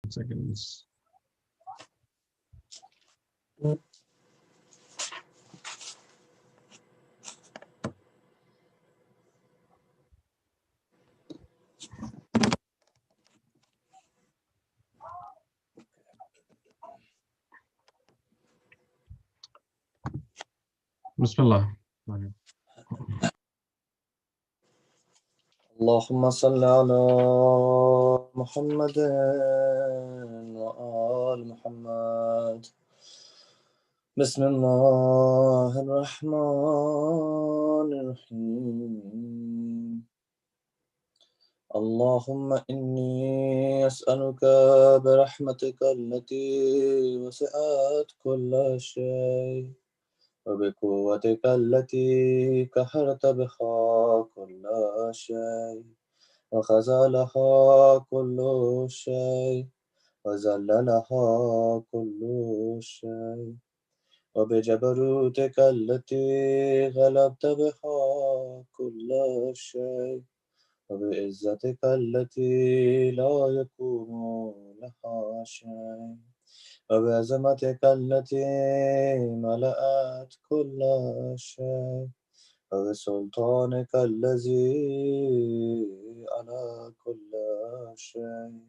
seconds. Bismillah. اللهم صل على محمد وآل محمد. بسم الله الرحمن الرحيم. اللهم إني أسألك برحمتك التي وسعت كل شيء وبقوتك التي قهرت بها كل شيء وخزلها كل شيء وذللها كل شيء وبجبروتك التي غلبت بها كل شيء وبعزتك التي لا يكون لها شيء وبعظمتك التي ملأت كل شيء وبسلطانك الذي على كل شيء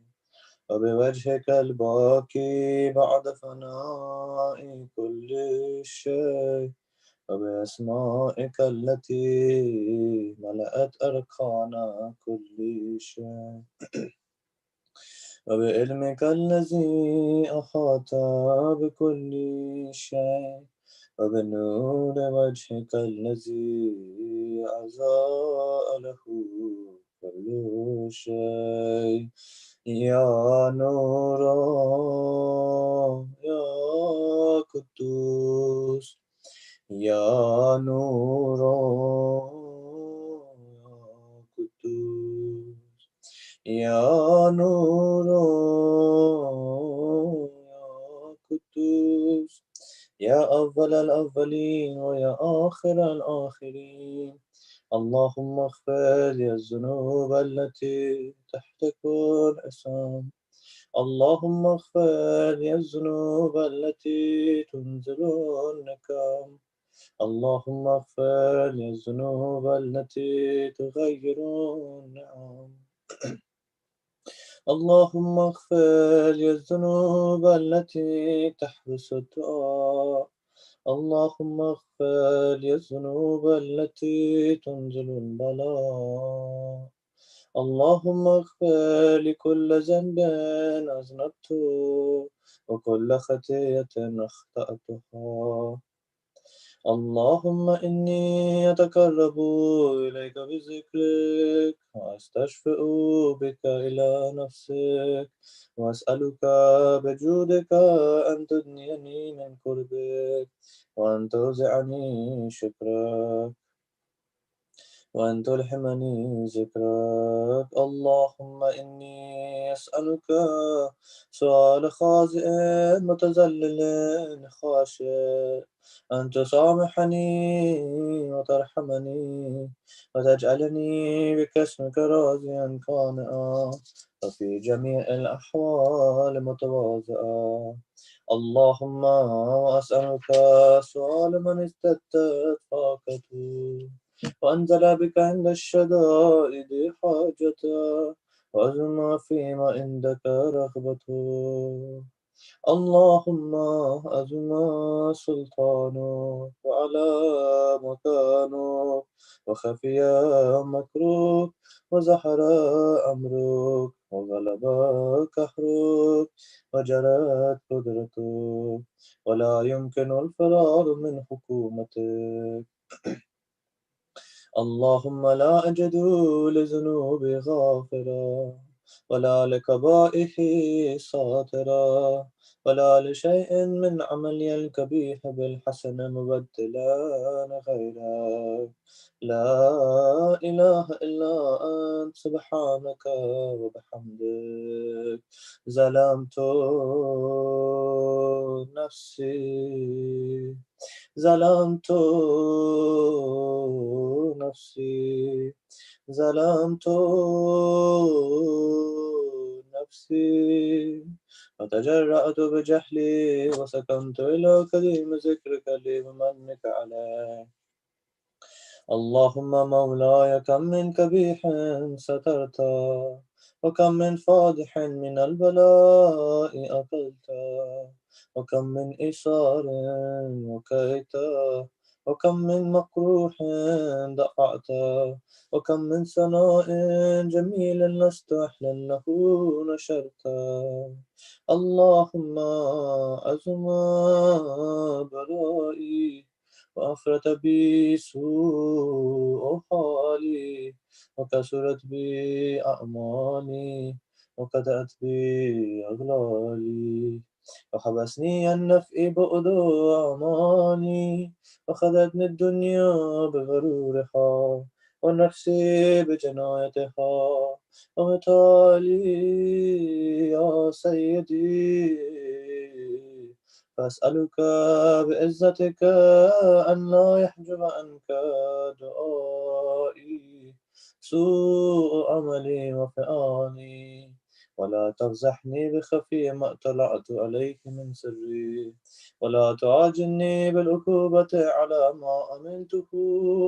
وبوجهك الباقي بعد فناء كل شيء وبأسمائك التي ملأت أركان كل شيء وبعلمك الذي أحاط بكل شيء وبنور وجهك الذي أضاء له كل شيء يا نور يا قدوس يا نور يا قدوس يا نور يا قدوس يا أول الأولين ويا آخر الآخرين. اللهم اغفر لي الذنوب التي تحت كل إثم. اللهم اغفر لي الذنوب التي تنزل النكام. اللهم اغفر لي الذنوب التي تغير النعم. اللهم اغفر لي الذنوب التي تحبس الدعاء. اللهم اغفر لي الذنوب التي تنزل البلاء. اللهم اغفر لكل ذنب أذنبته وكل خطيئة أخطأتها. اللهم إني أتقرب إليك بذكرك وأستشفئ بك إلى نفسك وأسألك بجودك أن تدنيني من قربك وأن توزعني شكرك وأن تلهمني ذكرك. اللهم إني أسألك سؤال خاضع متذلل خاشع أن تسامحني وترحمني وتجعلني بك اسمك راضيا قانعا وفي جميع الأحوال متواضعا. اللهم أسألك سؤال من ازددت طاقته وأنزل بك عند الشدائد حاجته وعزم فيما عندك رغبته. اللهم أزم سلطانك وعلى مكانك وخفي مكروك وزحر أمرك وغلب قهرك وجرت قدرتك ولا يمكن الفرار من حكومتك. اللهم لا أجد لذنوبي غافرا ولا لكبائح ساترا ولا لشيء من عملي القبيح بالحسن مبدلا غيرك. لا إله إلا أنت سبحانك وبحمدك ظلمت نفسي ظلمت نفسي ظلمت نفسي فتجرأت بجهلي وسكنت إلى كريم ذكرك لي بمنك علي. اللهم مولاي كم من كبيح سترته وكم من فاضح من البلاء أقلته وكم من إشار وكيته وكم من مقروح دفعته وكم من ثناء جميل لست أحلا له نشرته. اللهم عظم بلائي وأفرط بي سوء حالي وكسرت بي أعمالي وكدأت بي أغلالي وحبسني النفع بؤد أعمالي وخذتني الدنيا بغرورها ونفسي بجنايتها ومثالي يا سيدي فأسألك بعزتك أن لا يحجب عنك دعائي سوء عملي وفعالي ولا تفزحني بخفي ما اطلعت عليك من سري ولا تعاجلني بالعقوبة على ما عملته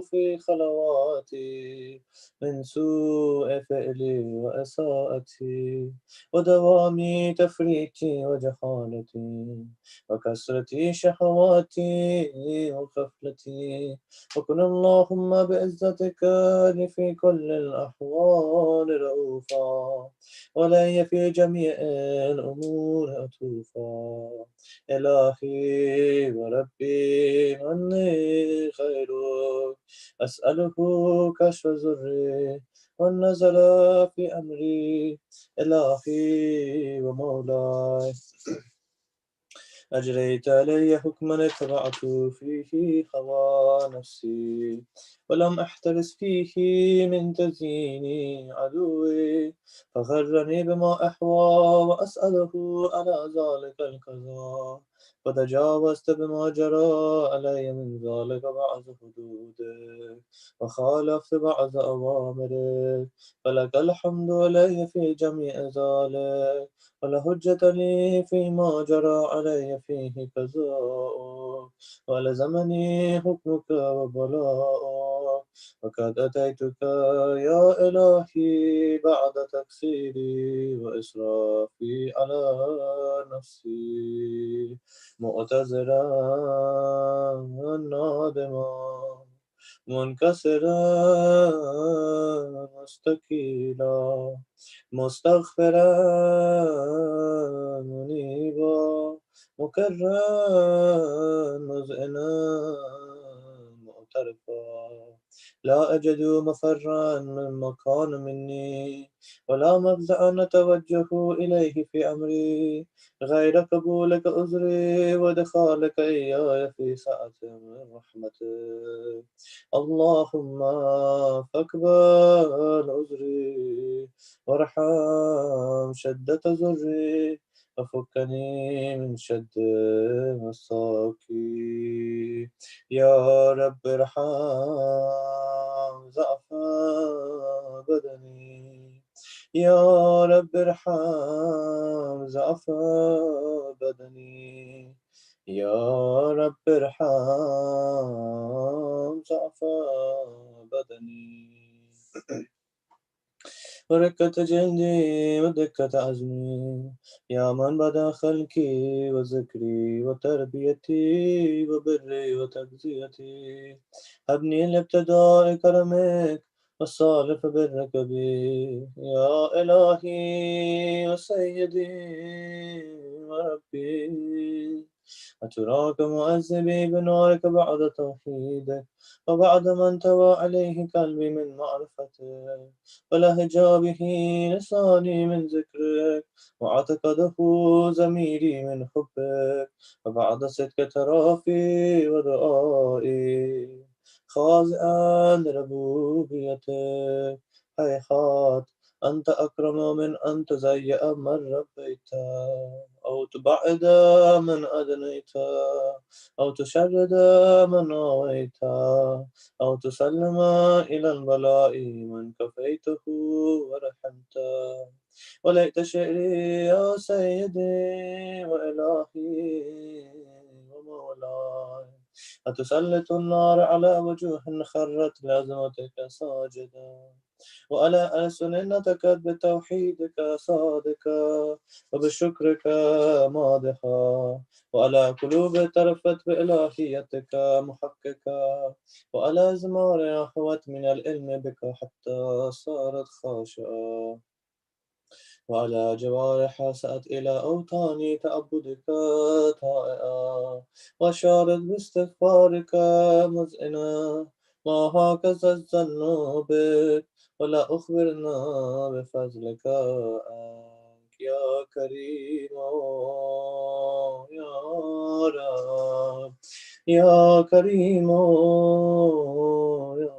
في خلواتي من سوء فعلي وإساءتي ودوام تفريطي وجهالتي وكسرة شهواتي وغفلتي وكن اللهم بعزتك في كل الأحوال رؤوفا ولي في جميع الأمور أطوفا. إلهي وربي مني خيرك أسأله كشف زري والنزل في أمري. إلهي ومولاي أجريت علي حكما اتبعت فيه هوى نفسي ولم أحترس فيه من تزيين عدوي فغرني بما أحوى وأسأله على ذلك القضاء فتجاوزت بما جرى علي من ذلك بعض حدودك وخالفت بعض أوامرك فلك الحمد علي في جميع ذلك ولا حجة لي فيما جرى علي فيه قضاء ولزمني حكمك وبلاء وقد أتيتك يا إلهي بعد تقصيري وإسرافي على نفسي معتذرا نادما منكسرا مستكيلا مستغفرا منيبا مكرا مذعنا معترفا لا أجد مفرا مما كان مني ولا مفزعا أتوجه إليه في أمري غير قبولك عذري وإدخالك إياي في سعة من رحمتك. اللهم فاقبل عذري وارحم شدة زري وفكني من شد مساكي. يا رب ارحم ضعف بدني يا رب ارحم ضعف بدني يا رب ارحم ضعف بدني. ورقة جلدي ودقة عزمي يا من بدا خلقي وذكري وتربيتي وبري وتغذيتي هبني لابتداء كرمك والصالح برك بي يا إلهي وسيدي وربي أتراك مؤذبي بنارك بعد توحيدك وبعد ما انتوى عليه قلبي من معرفتك ولهجا به لساني من ذكرك واعتقده ضميري من حبك وبعد صدق ترافي ودعائي خاضعا لربوبيتك هيهات أنت أكرم من أن تزيأ من ربيته أو تبعد من أدنيت، أو تشرد من آويت، أو تسلم إلى البلاء من كفيته ورحمت. وليت شعري يا سيدي وإلهي ومولاي، أتسلط النار على وجوه خرت لعظمتك ساجدا، وعلى ألسن نطقت بتوحيدك صادقا، وبشكرك مادحا، وعلى قلوب ترفت بإلهيتك محققا، وعلى زمار أحوت من العلم بك حتى صارت خاشعة، وعلى جوارح سأت إلى أوطان تعبدك طائعا، وشارت باستغفارك مذئنا. ما هكذا الظن بك، ولا أخبرنا بفضلك عنك يا كريم يا رب، يا كريم يا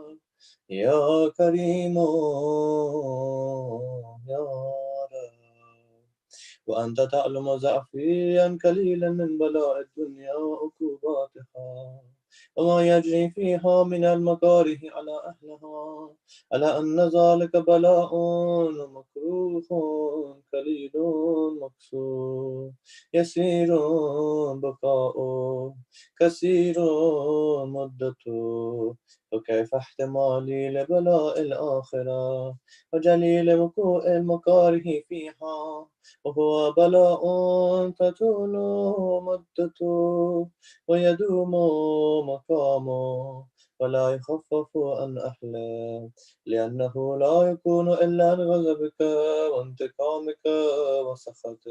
رب، يا كريم يا رب. وأنت تعلم ضعفي قليلا من بلاء الدنيا وعقوباتها، وما يجري فيها من المكاره على أهلها، على أن ذلك بلاء ومكروه قليل مكسور، يسير بقاء، كثير مدته. وكيف احتمالي لبلاء الآخرة وجليل وقوع المكاره فيها، وهو بلاء تطول مدته ويدوم مقامه، ولا يخفف عن أهله، لأنه لا يكون إلا عن غضبك وانتقامك وسخطك،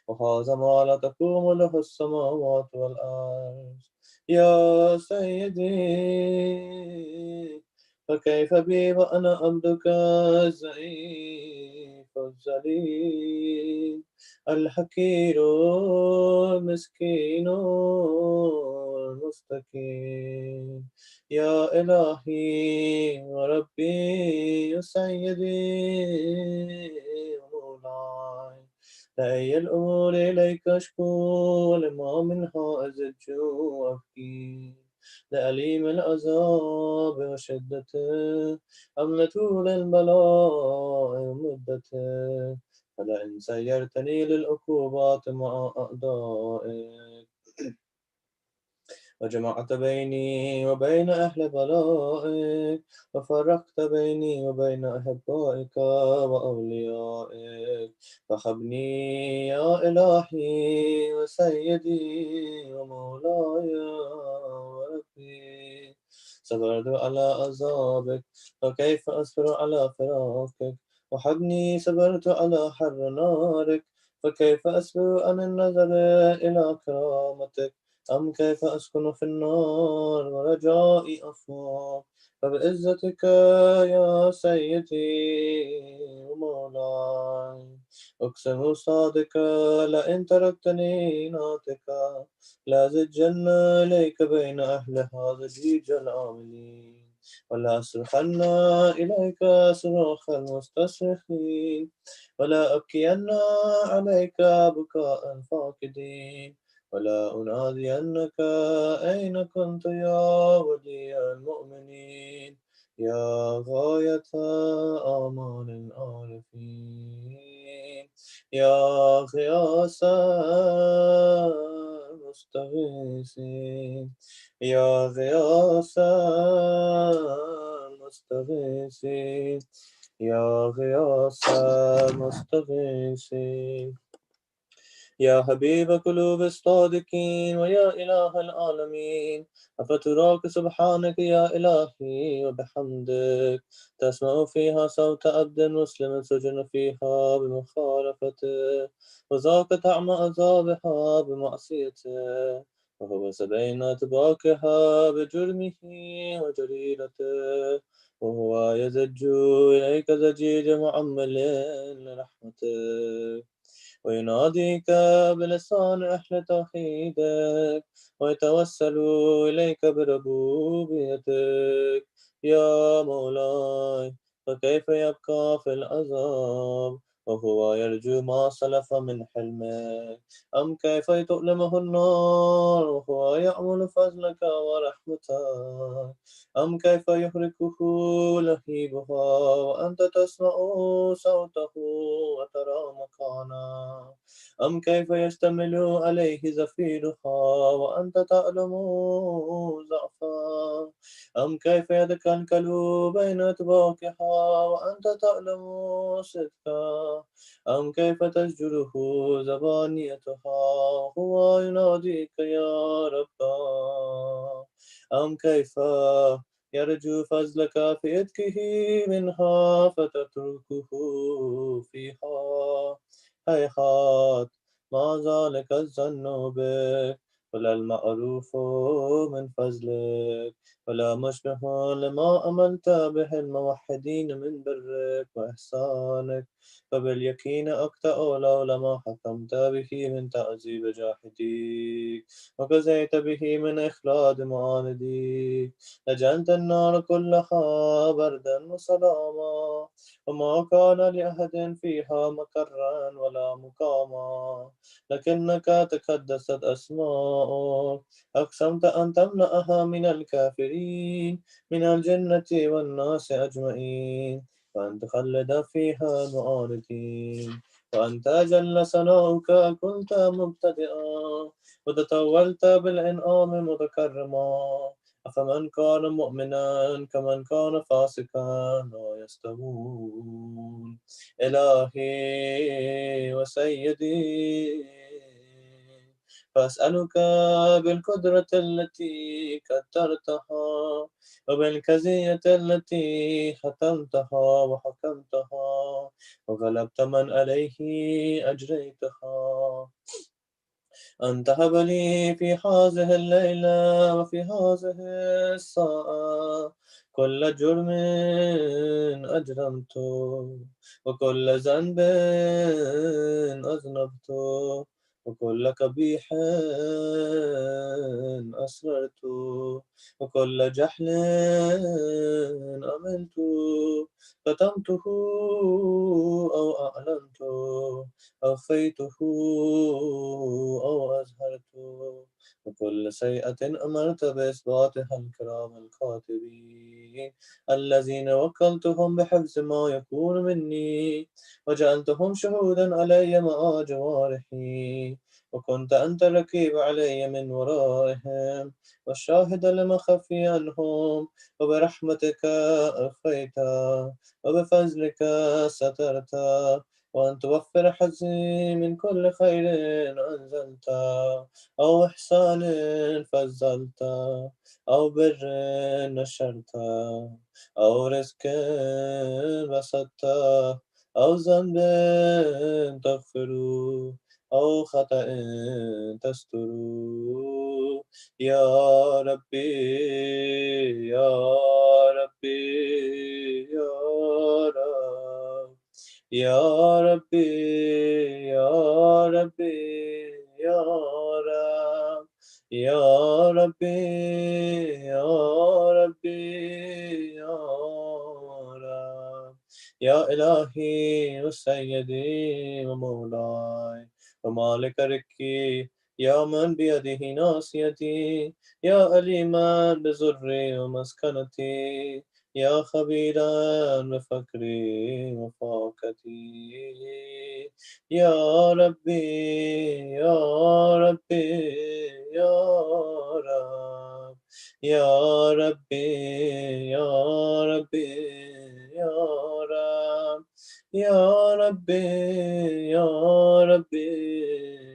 وهذا ما لا تقوم له السماوات والأرض. يا سيدي، فكيف بي وأنا عبدك الضعيف الذليل الحقير المسكين المستكين. يا إلهي وربي وسيدي ومولاي، لأي الأمور إليك أشكو، ولما منها أزج وأبكي، لأليم العذاب وشدته، أم لطول البلاء ومدته، فلئن سيرتني للعقوبات مع أعدائك، وجمعت بيني وبين أهل بلائك، وفرقت بيني وبين أحبائك وأوليائك، فخبني يا إلهي وسيدي ومولاي وربي. صبرت على عذابك، فكيف أصبر على فراقك؟ وحبني صبرت على حر نارك، فكيف أصبر عن النظر إلى كرامتك؟ أم كيف أسكن في النار ورجائي أفواك؟ فبعزتك يا سيدي ومولاي، أقسم صادقا لئن تركتني ناطقا، لأزجن إليك بين أهل هذا الجيج العاملين، ولا أصرخن إليك صراخ المستصرخين، ولا أبكين عليك بكاء الفاقدين، ولا أنادينك أين كنت يا ولي المؤمنين، يا غاية آمال العارفين، يا غياث المستغيثين، يا غياث المستغيثين، يا غياث المستغيثين، يا حبيب قلوب الصادقين ويا إله العالمين، أفتراك سبحانك يا إلهي وبحمدك تسمع فيها صوت عبد مسلم سجن فيها بمخالفته، وذاك طعم عذابها بمعصيته، وهو بين أتباكها بجرمه وجريرته، وهو يزج إليك زجيج معمل لرحمتك، ويناديك بلسان أهل توحيدك، ويتوسل إليك بربوبيتك. يا مولاي، فكيف يبقى في العذاب وهو يرجو ما سلف من حلمك. أم كيف تؤلمه النار وهو يأمل فضلك ورحمتك. أم كيف يحركه لهيبها وأنت تسمع صوته وترى مكانه. أم كيف يشتمل عليه زفيرها وأنت تعلم ضعفا. أم كيف يتكلكل بين أطباقها وأنت تعلم صدقا. أم كيف تزجره زبانيتها وهو يناديك يا ربا. أم كيف يرجو فضلك في إتكه منها فتتركه فيها. هيهات ما ذلك الظن بك ولا المعروف من فضلك ولا مشبه لما أملت به الموحدين من برك وإحسانك. فباليقين أقطع لولا حكمت به من تعذيب جاحديك وكزيت به من إخلاد معانديك. لجعلت النار كلها بردا وسلاما وما كان لأحد فيها مكرا ولا مقاما. لكنك تقدست أسماؤك أقسمت أن تملأها من الكافرين من الجنة والناس أجمعين وأن تخلد فيها المعاندين. وأنت جل ثناؤك كنت مبتدئا وتطولت بالإنعام متكرما. أفمن كان مؤمنا كمن كان فاسقا لا يستوون. إلهي وسيدي فأسألك بالقدرة التي قدرتها وبالكزية التي ختمتها وحكمتها وغلبت من عليه أجريتها. أن تهب لي في هذه الليلة وفي هذه الساعة كل جرم أجرمته وكل ذنب أذنبته وكل قبيح أسررته وكل جهل عملته كتمته أو أعلنته أخفيته أو أظهرته. وكل سيئة أمرت بإثباتها الكرام الكاتبين الذين وكلتهم بحفظ ما يكون مني وجعلتهم شهودا علي مع جوارحي. وكنت أنت الرقيب علي من ورائهم والشاهد لما خفي عنهم. وبرحمتك أخفيت وبفضلك سترت وأن توفر حظي من كل خير أنزلت أو إحسان فضلت أو بر نشرت أو رزق بسطت أو ذنب تغفر أو خطأ تستر. يا ربي يا ربي يا رب يا ربي يا ربي يا رب يا ربي يا ربي يا رب. يا إلهي وسيدي ومولاي ومالك ركي يا من بيده ناصيتي يا أليما بزري ومسكنتي يا خبيرا بفقري وفاقتي. يا ربي يا ربي يا رب يا ربي يا ربي يا رب يا ربي يا ربي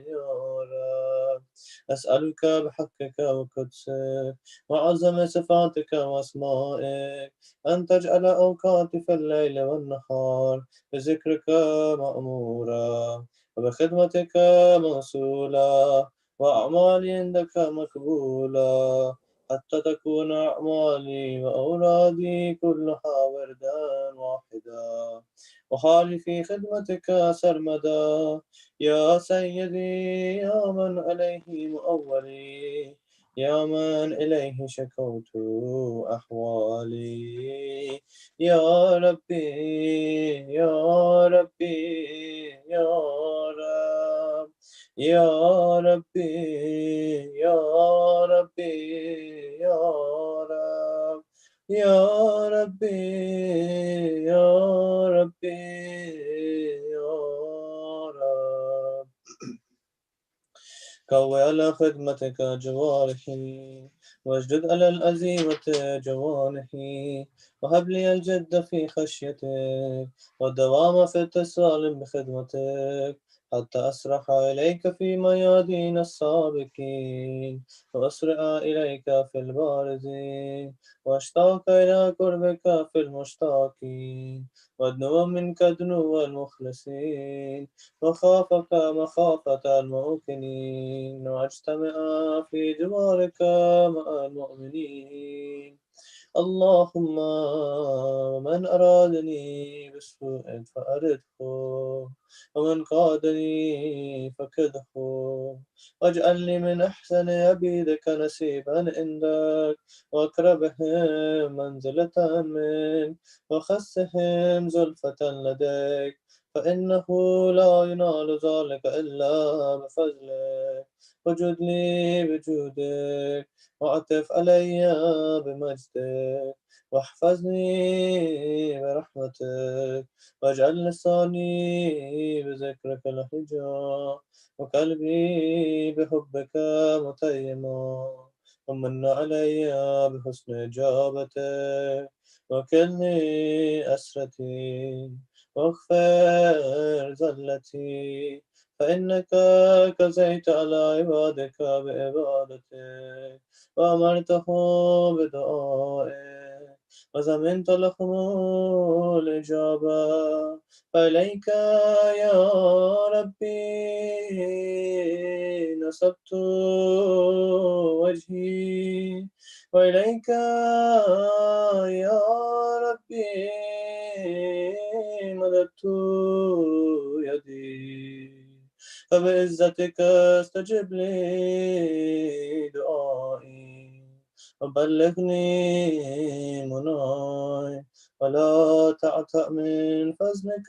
يا رب. أسألك بحقك وقدسك وعظم صفاتك وأسمائك أن تجعل أوقاتي في الليل والنهار بذكرك مأمورا وبخدمتك موصولا وأعمالي عندك مقبولا حتى تكون أعمالي وأولادي كلها وردا واحدا وحالي في خدمتك سرمدا. يا سيدي يا من عليه مؤولي يا من إليه شكوت أحوالي. يا ربي يا ربي يا رب يا ربي يا ربي يا رب يا ربي يا ربي يا رب. قوي على خدمتك جوارحي، واجدد على الأزيمة جوانحي، وهب لي الجد في خشيتك، والدوام في اتصال بخدمتك، حتى أسرح إليك في ميادين السابقين، وأسرع إليك في البارزين، وأشتاق إلى قربك في المشتاقين، وأدنو منك دنو المخلصين، وخافك مخافة الموقنين، واجتمع في جوارك مع المؤمنين. اللهم من أرادني بسوء فأرده، ومن قادني فكده، واجعل لي من أحسن عبيدك نسيبا عندك، وأقربهم منزلة منك، وخسهم زلفة لديك، فإنه لا ينال ذلك إلا بفضلك. وجد لي بجودك، وعطف علي بمجدك، واحفظني برحمتك، واجعل لساني بذكرك لهجا، وقلبي بحبك متيما، ومن علي بحسن إجابتك، وكلني أسرتي، واغفر زلتي، فإنك كزيت على عبادك بعبادتك، وأمرته بدعائك، وزمنت لهم الإجابة. فإليك يا ربي نصبت وجهي، وإليك يا ربي مددت يدي، فبعزتك استجب لي دعائي، وبلغني مناي، ولا تعتأ من فضلك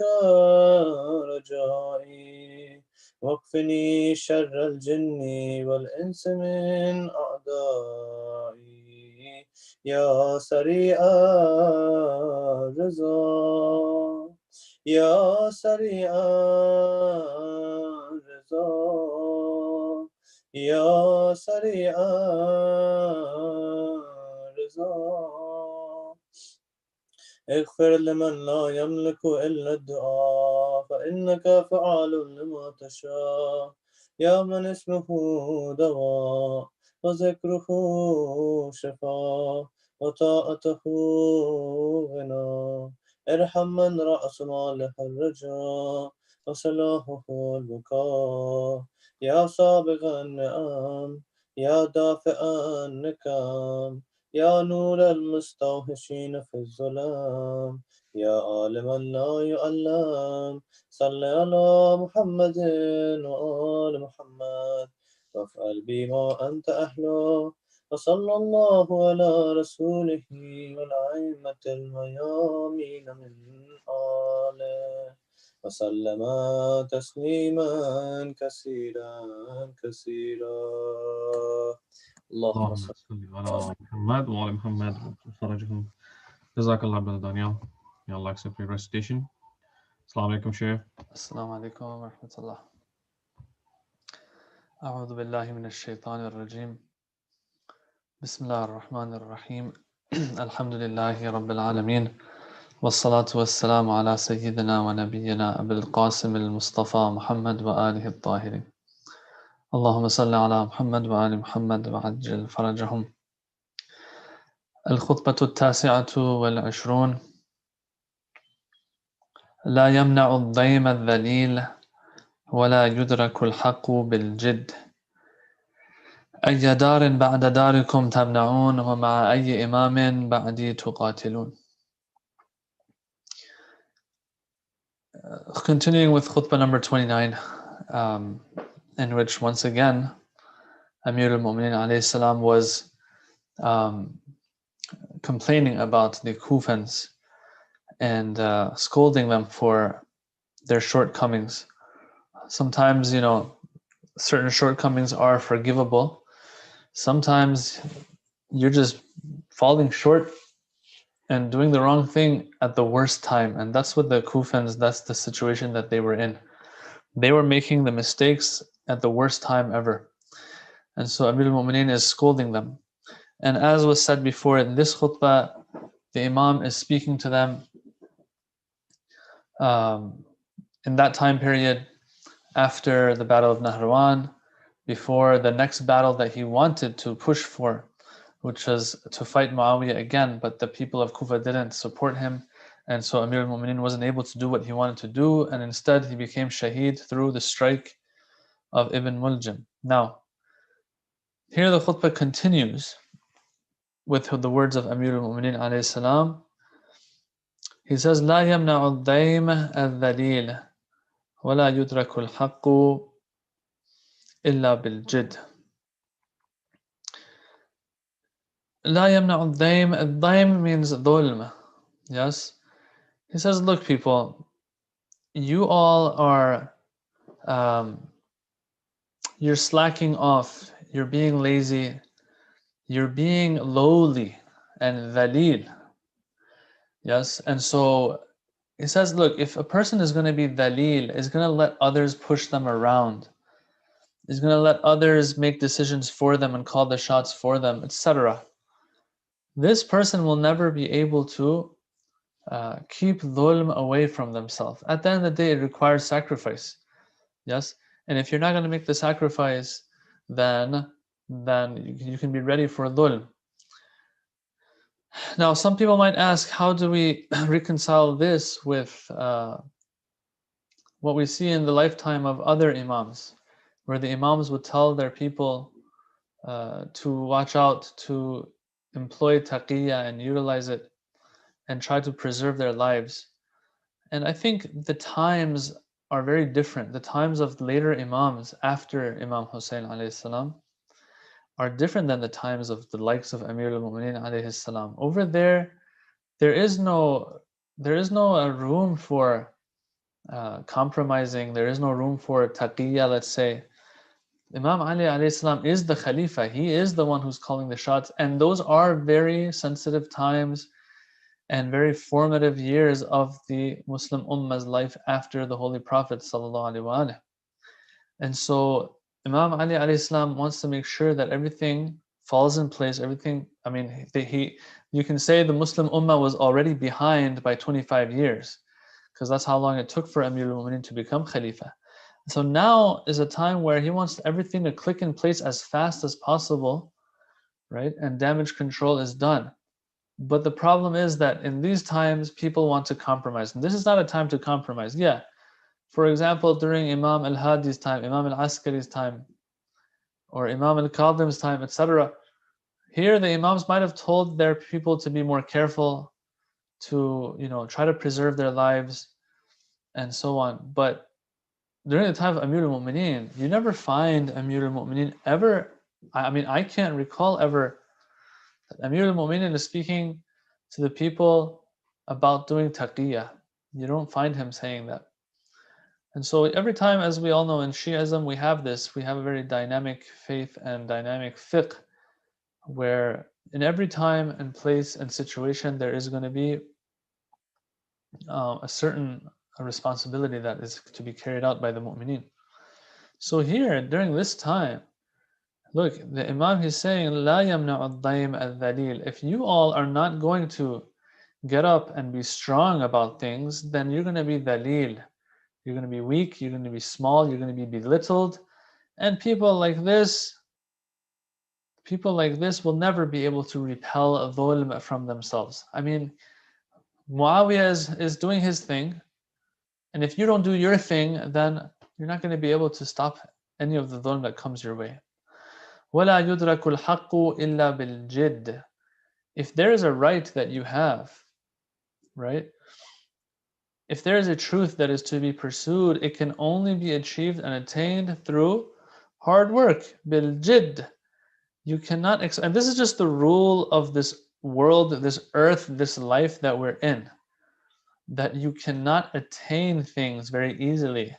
رجائي، واكفني شر الجن والإنس من أعدائي، يا سريع الرضا يا سريع الرضا يا سريع الرضا. اغفر لمن لا يملك إلا الدعاء، فإنك فعال لما تشاء. يا من اسمه دواء، وذكره شفاء، وطاعته غنى. ارحم من رأس ماله الرجاء، وصلاحه البكاء. يا سابغ النعم، يا دافع النكام، يا نور المستوحشين في الظلام، يا عالما لا يعلم، صل على محمد وآل محمد، وافعل بما أنت أهله. وصلى الله على رسوله والأئمة الميامين من آله، وسلم تسليما كثيرا كثيرا. اللهم اللهم صل. صل على محمد وعلى محمد فرجهم. Jazakallah, brother Daniel. May Allah accept your recitation. Assalamu alaikum, Shaykh. السلام عليكم ورحمة الله. أعوذ بالله من الشيطان الرجيم. بسم الله الرحمن الرحيم. الحمد لله رب العالمين، والصلاة والسلام على سيدنا ونبينا أبي القاسم المصطفى محمد وآله الطاهرين. اللهم صل على محمد وآل محمد وعجل فرجهم. الخطبة 29. لا يمنع الضيم الذليل، ولا يدرك الحق بالجد. أي دار بعد داركم تمنعون، ومع أي إمام بعدي تقاتلون. Continuing with khutbah number 29, in which once again Amir al-Mu'mineen alayhi salam was complaining about the Kufans and scolding them for their shortcomings. Sometimes, certain shortcomings are forgivable. Sometimes you're just falling short and doing the wrong thing at the worst time. And that's what the Kufans, that's the situation that they were in. They were making the mistakes at the worst time ever. And so Amir al-Mu'mineen is scolding them. And as was said before, in this khutbah, the Imam is speaking to them in that time period after the Battle of Nahrawan, before the next battle that he wanted to push for, which was to fight Muawiyah again, but the people of Kufa didn't support him, and so Amir al-Mu'mineen wasn't able to do what he wanted to do, and instead he became shaheed through the strike of Ibn Muljam. Now, here the khutbah continues with the words of Amir al-Mu'mineen alayhi salam. He says, لا يمنع الديم الذليل ولا يدرك الحق إلا بالجد. لا يمنع الديم. الديم means ظلم. Yes. He says, look, people, you all are, you're slacking off, you're being lazy, you're being lowly and dhalil. Yes. And so he says, look, if a person is going to be dhalil, is going to let others push them around, is going to let others make decisions for them and call the shots for them, etc., this person will never be able to keep dhulm away from themselves. At the end of the day, it requires sacrifice. Yes? And if you're not going to make the sacrifice, then you can be ready for dhulm. Now, some people might ask, how do we reconcile this with what we see in the lifetime of other imams, where the imams would tell their people to watch out, to employ taqiyya and utilize it and try to preserve their lives. And I think the times are very different. The times of later imams after Imam Hussein alayhi salam are different than the times of the likes of Amir al-Mu'mineen alayhi salam. Over there, there is no room for compromising. There is no room for taqiyya, let's say. Imam Ali alayhi salam is the Khalifa. He is the one who's calling the shots. And those are very sensitive times and very formative years of the Muslim Ummah's life after the Holy Prophet sallallahu alaihi wasallam. And so Imam Ali alayhi salam wants to make sure that everything falls in place. Everything, I mean, you can say the Muslim Ummah was already behind by 25 years, because that's how long it took for Amir al-Mu'mineen to become Khalifa. So now is a time where he wants everything to click in place as fast as possible, right? And damage control is done. But the problem is that in these times, people want to compromise. And this is not a time to compromise. Yeah. For example, during Imam al-Hadi's time, Imam al-Askari's time, or Imam al-Kadhim's time, etc., here the Imams might have told their people to be more careful, to try to preserve their lives, and so on. But during the time of Amir al-Mu'mineen, you never find Amir al-Mu'mineen ever, I can't recall ever that Amir al-Mu'mineen is speaking to the people about doing taqiyya. You don't find him saying that. And so every time, as we all know in Shi'ism, we have a very dynamic faith and dynamic fiqh, where in every time and place and situation, there is going to be a certain responsibility that is to be carried out by the mu'mineen. So here, during this time, look, the Imam is saying, لا يمنع الضيم الذليل. If you all are not going to get up and be strong about things, then you're going to be dhalil. You're going to be weak, you're going to be small, you're going to be belittled. And people like this will never be able to repel a dhulm from themselves. I mean, Muawiyah is doing his thing, and if you don't do your thing, then you're not going to be able to stop any of the dhulm that comes your way. وَلَا يُدْرَكُ الْحَقُّ إِلَّا بِالْجِدِّ. If there is a right that you have, right? If there is a truth that is to be pursued, it can only be achieved and attained through hard work, بالجد. You cannot, and this is just the rule of this world, this earth, this life that we're in, that you cannot attain things very easily.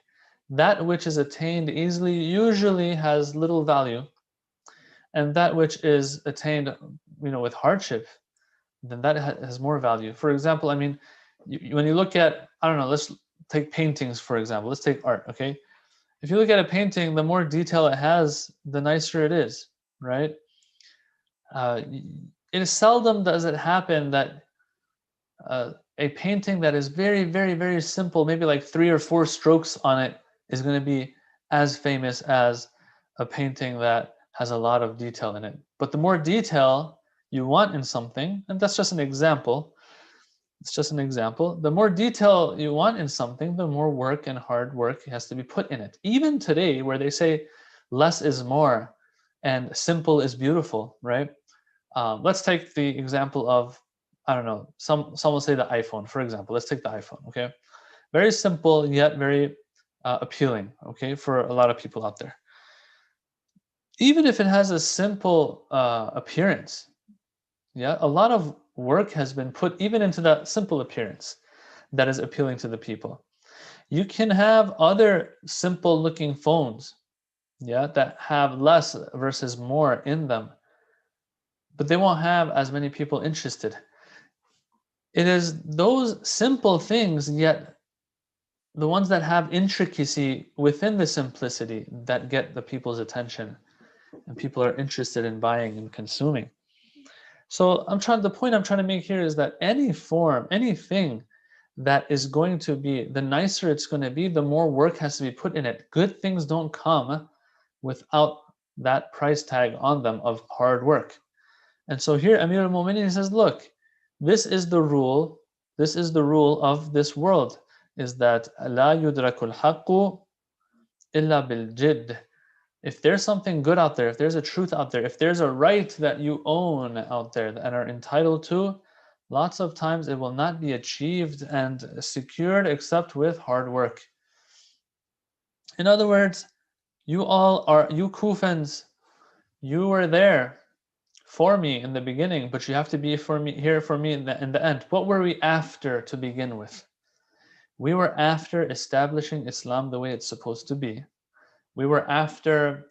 That which is attained easily usually has little value, and that which is attained, with hardship, then that has more value. For example, I mean, when you look at, I don't know, let's take paintings, for example. Let's take art, okay? If you look at a painting, the more detail it has, the nicer it is, right? It is seldom does it happen that a painting that is very, very, very simple, maybe like 3 or 4 strokes on it, is going to be as famous as a painting that has a lot of detail in it. But the more detail you want in something, and that's just an example, it's just an example, the more detail you want in something, the more work and hard work has to be put in it. Even today, where they say less is more and simple is beautiful, right? Let's take the example of, I don't know, some will say the iPhone, for example. Let's take the iPhone, okay? Very simple, yet very appealing, okay, for a lot of people out there. Even if it has a simple appearance, yeah, a lot of work has been put even into that simple appearance that is appealing to the people. You can have other simple looking phones, yeah, that have less versus more in them, but they won't have as many people interested. It is those simple things, yet the ones that have intricacy within the simplicity, that get the people's attention, and people are interested in buying and consuming. So the point I'm trying to make here is that any form, anything that is going to be, the nicer it's going to be, the more work has to be put in it. Good things don't come without that price tag on them of hard work. And so here Amir al-Mu'minin says, look, this is the rule of this world, is that لا يدرك الحق إلا بالجد. If there's something good out there, if there's a truth out there, if there's a right that you own out there and are entitled to, lots of times it will not be achieved and secured except with hard work. In other words, you Kufans, you were there for me in the beginning, but you have to be here for me in the end. What were we after to begin with? We were after establishing Islam the way it's supposed to be. We were after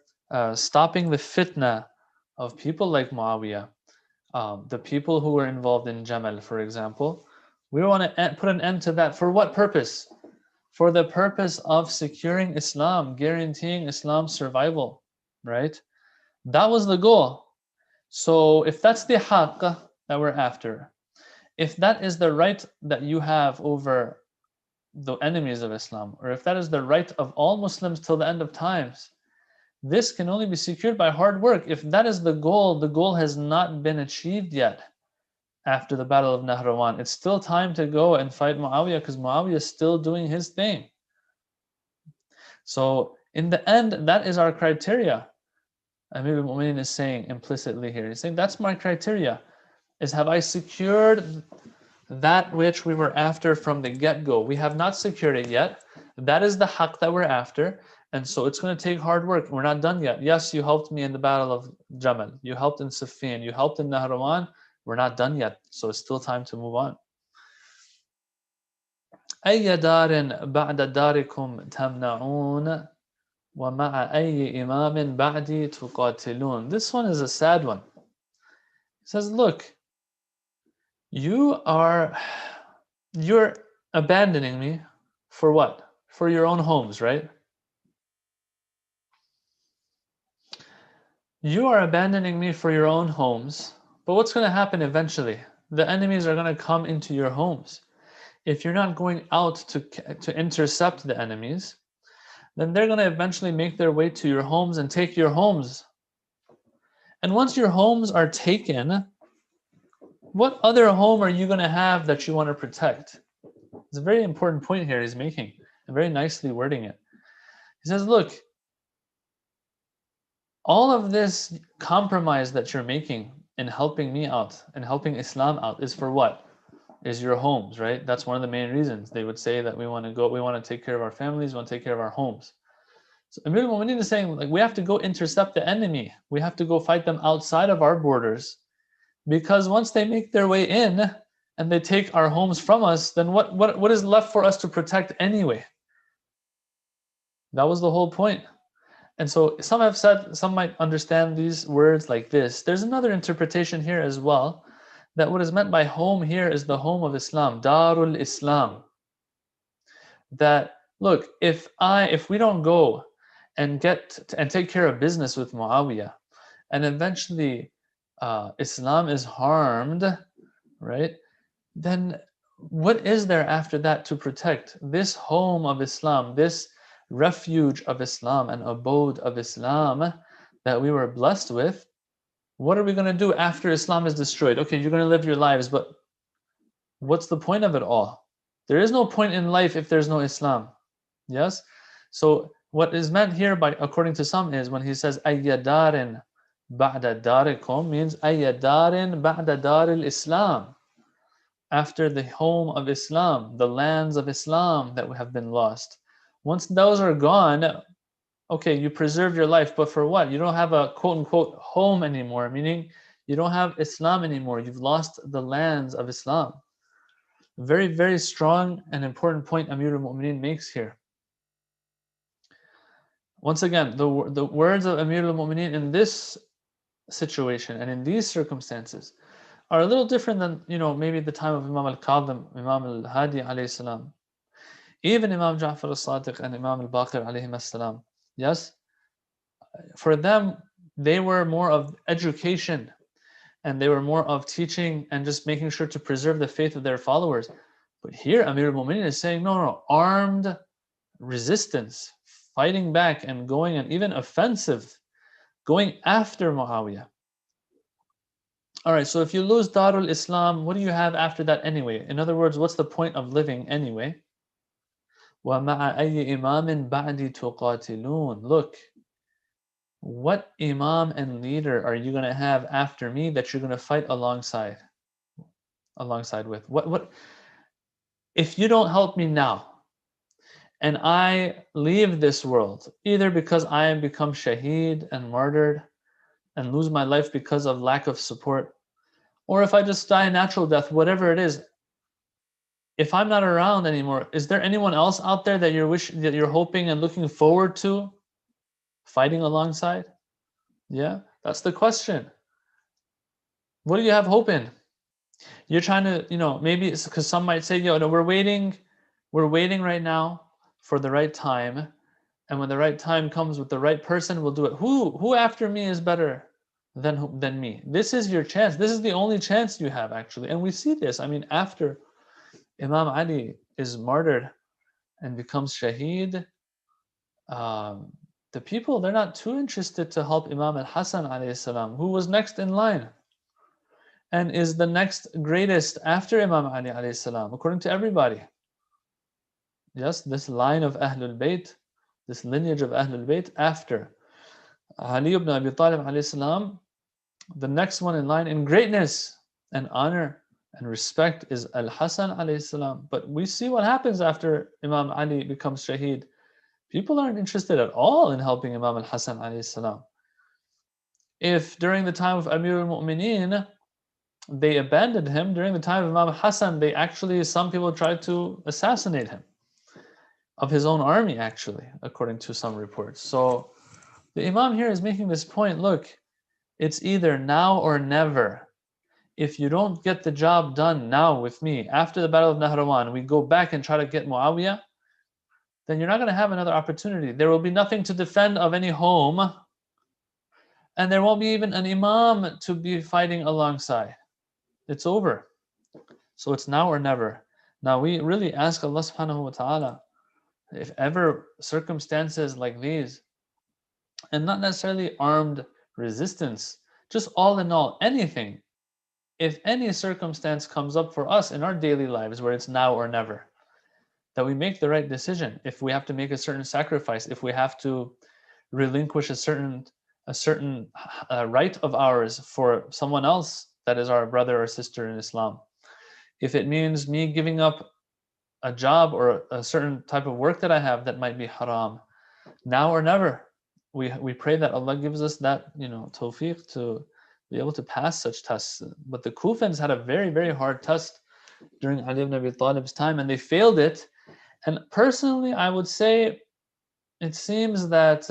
stopping the fitna of people like Muawiyah, the people who were involved in Jamal, for example. We want to put an end to that. For what purpose? For the purpose of securing Islam, guaranteeing Islam's survival, right? That was the goal. So if that's the haqq that we're after, if that is the right that you have over the enemies of Islam, or if that is the right of all Muslims till the end of times, this can only be secured by hard work. If that is the goal has not been achieved yet after the Battle of Nahrawan. It's still time to go and fight Muawiyah, because Muawiyah is still doing his thing. So in the end, that is our criteria. Amir al-Mu'minin is saying implicitly here, he's saying that's my criteria, is have I secured that which we were after from the get-go? We have not secured it yet. That is the haqq that we're after, and so it's going to take hard work. We're not done yet. Yes, you helped me in the Battle of Jamal, you helped in Siffin, you helped in Nahrawan. We're not done yet, so it's still time to move on. أي دار بعد داركم تمنعون ومع أي إمام بعدي تقاتلون. This one is a sad one. It says, look, you're abandoning me for what? For your own homes, right? You are abandoning me for your own homes, but what's going to happen eventually? The enemies are going to come into your homes. If you're not going out to intercept the enemies, then they're going to eventually make their way to your homes and take your homes. And once your homes are taken, what other home are you going to have that you want to protect? It's a very important point here he's making, and very nicely wording it. He says, look, all of this compromise that you're making in helping me out and helping Islam out is for what? Is your homes, right? That's one of the main reasons. They would say that we want to take care of our families, we want to take care of our homes. So Amir al-Mu'mineen is saying, like, we have to go intercept the enemy. We have to go fight them outside of our borders, because once they make their way in and they take our homes from us, then what is left for us to protect anyway? That was the whole point. And so some have said, some might understand these words like this. There's another interpretation here as well, that what is meant by home here is the home of Islam, Darul Islam. That, look, if we don't go and take care of business with Muawiyah, and eventually Islam is harmed, right? Then what is there after that to protect? This home of Islam, this refuge of Islam and abode of Islam that we were blessed with, what are we going to do after Islam is destroyed? Okay, you're going to live your lives, but what's the point of it all? There is no point in life if there's no Islam. Yes? So what is meant here, by according to some, is when he says ayyadarin ba'da darikum, means ayyadarin ba'da daril Islam, after the home of Islam, the lands of Islam that have been lost. Once those are gone, okay, you preserve your life, but for what? You don't have a quote-unquote home anymore, meaning you don't have Islam anymore. You've lost the lands of Islam. Very, very strong and important point Amir al-Mu'mineen makes here. Once again, the words of Amir al-Mu'mineen in this situation and in these circumstances are a little different than, maybe the time of Imam al-Kadhim, Imam al-Hadi alayhi salam, even Imam Ja'far al-Sadiq and Imam al-Baqir alayhi salam. Yes? For them, they were more of education, and they were more of teaching and just making sure to preserve the faith of their followers. But here, Amir al-Mu'mineen is saying, no, armed resistance, fighting back and going, and even offensive, going after Muawiyah. All right, so if you lose Darul Islam, what do you have after that anyway? In other words, what's the point of living anyway? وَمَعَ أَيِّ إِمَامٍ بَعْدِ تُقَاتِلُونَ. Look, what imam and leader are you going to have after me that you're going to fight alongside with? What if you don't help me now and I leave this world, either because I am become shaheed and martyred and lose my life because of lack of support, or if I just die a natural death, whatever it is, if I'm not around anymore, is there anyone else out there that you're hoping and looking forward to fighting alongside? Yeah, that's the question. What do you have hope in? You're trying to, maybe it's because some might say, no, we're waiting right now for the right time, and when the right time comes with the right person, we'll do it. Who after me is better than me? This is your chance. This is the only chance you have, actually. And we see this. I mean, after Imam Ali is martyred and becomes shaheed, the people, they're not too interested to help Imam al-Hasan alayhi salam, who was next in line and is the next greatest after Imam Ali alayhi salam, according to everybody. Yes, this line of Ahlul Bayt, this lineage of Ahlul Bayt after Ali ibn Abi Talib alayhi salam, the next one in line in greatness and honor and respect is Al-Hasan alayhi salam. But we see what happens after Imam Ali becomes shaheed. People aren't interested at all in helping Imam al-Hasan alayhi salam. If during the time of Amir al-Mu'mineen they abandoned him, during the time of Imam Hassan, some people tried to assassinate him, of his own army actually, according to some reports. So the Imam here is making this point, look, it's either now or never. If you don't get the job done now with me, after the Battle of Nahrawan, we go back and try to get Muawiyah, then you're not going to have another opportunity. There will be nothing to defend of any home, and there won't be even an imam to be fighting alongside. It's over. So it's now or never. Now we really ask Allah subhanahu wa ta'ala, if ever circumstances like these, and not necessarily armed resistance, just all in all, anything, if any circumstance comes up for us in our daily lives where it's now or never, that we make the right decision. If we have to make a certain sacrifice, if we have to relinquish a certain right of ours for someone else that is our brother or sister in Islam, if it means me giving up a job or a certain type of work that I have that might be haram, Now or never. We pray that Allah gives us that, tawfiq to be able to pass such tests. But the Kufans had a very, very hard test during Ali ibn Abi Talib's time, and they failed it. And personally, I would say it seems that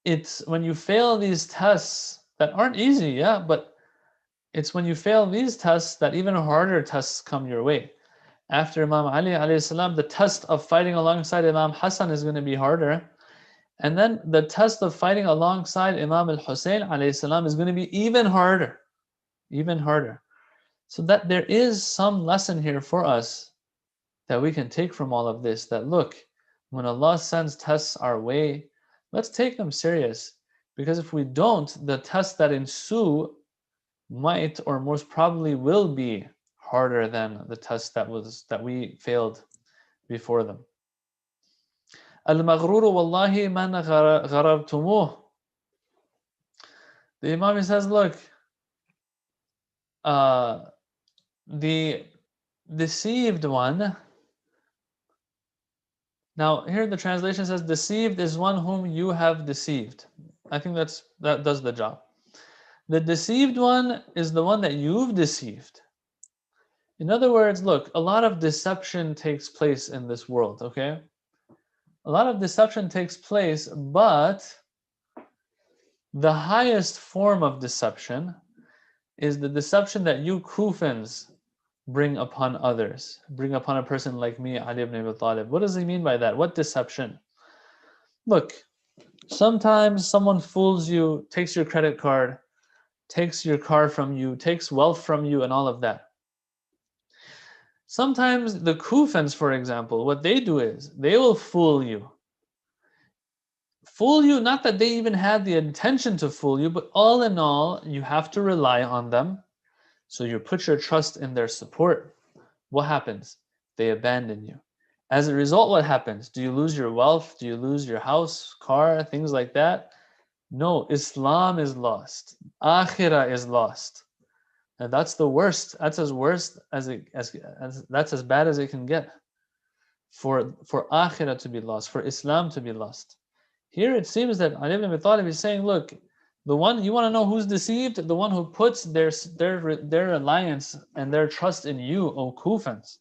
it's when you fail these tests that aren't easy, yeah, but it's when you fail these tests that even harder tests come your way. After Imam Ali alayhi salam, the test of fighting alongside Imam Hassan is going to be harder. And then the test of fighting alongside Imam al-Hussein alayhi salam is going to be even harder. Even harder. So that there is some lesson here for us that we can take from all of this, that look, when Allah sends tests our way, let's take them serious. Because if we don't, the tests that ensue might or most probably will be harder than the test that we failed before them. Al-maghruru wallahi man gharabtumuh. The Imam says, look, the deceived one. Now here the translation says, deceived is one whom you have deceived. I think that does the job. The deceived one is the one that you've deceived. In other words, look, a lot of deception takes place in this world, okay? A lot of deception takes place, but the highest form of deception is the deception that you Kufans bring upon others, bring upon a person like me, Ali ibn Abi Talib. What does he mean by that? What deception? Look, sometimes someone fools you, takes your credit card, takes your car from you, takes wealth from you, and all of that. Sometimes the Kufans, for example, what they do is they will fool you. Fool you, not that they even had the intention to fool you, but all in all, you have to rely on them. So you put your trust in their support. What happens? They abandon you. As a result, what happens? Do you lose your wealth? Do you lose your house, car, things like that? No, Islam is lost. Akhirah is lost. And that's the worst. That's as worst as that's as bad as it can get. For Akhirah to be lost, for Islam to be lost. Here it seems that Ali ibn Abi Talib is saying, look, the one, you want to know who's deceived? The one who puts their reliance and their trust in you, O Kufans.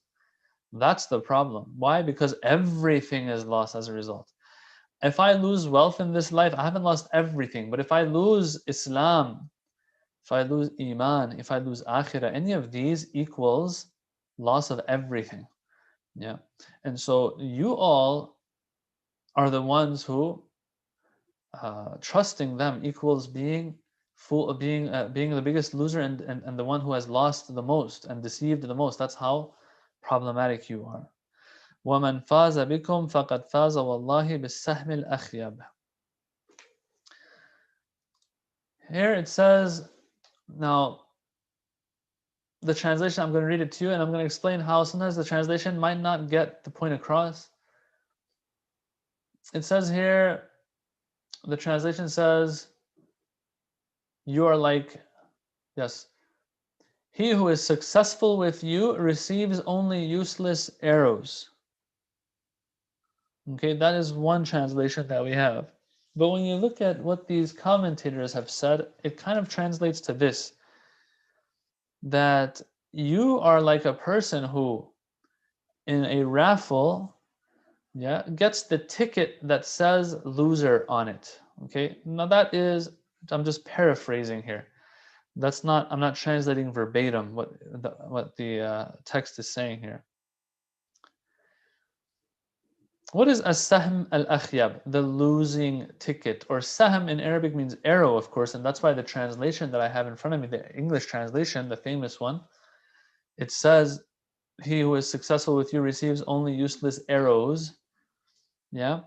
That's the problem. Why? Because everything is lost as a result. If I lose wealth in this life, I haven't lost everything. But if I lose Islam, if I lose Iman, if I lose Akhirah, any of these equals loss of everything. Yeah. And so you all are the ones who trusting them equals being the biggest loser and the one who has lost the most and deceived the most. That's how problematic you are. وَمَنْ فَازَ بِكُمْ فَقَدْ فَازَ وَاللَّهِ بِالسَّهْمِ الْأَخْيَبِ. Here it says, now the translation, I'm going to read it to you and I'm going to explain how sometimes the translation might not get the point across. It says here, the translation says, you are like, yes, he who is successful with you receives only useless arrows. Okay, that is one translation that we have. But when you look at what these commentators have said, it kind of translates to this, that you are like a person who, in a raffle, gets the ticket that says loser on it. Okay, now that is, I'm just paraphrasing here. That's not, I'm not translating verbatim what the text is saying here. What is as-sahm al-akhyab, the losing ticket? Or sahm in Arabic means arrow, of course, and that's why the translation that I have in front of me, the English translation, the famous one, it says, he who is successful with you receives only useless arrows. Yeah.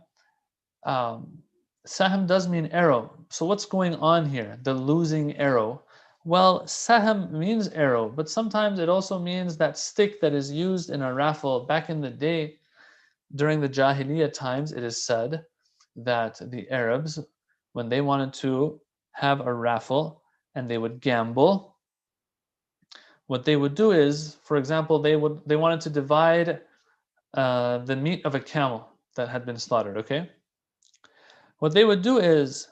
Sahm does mean arrow. So what's going on here? The losing arrow. Well, sahm means arrow, but sometimes it also means that stick that is used in a raffle. Back in the day, during the Jahiliyyah times, it is said that the Arabs, when they wanted to have a raffle and they would gamble, what they would do is, for example, they wanted to divide the meat of a camel. that had been slaughtered, okay? What they would do is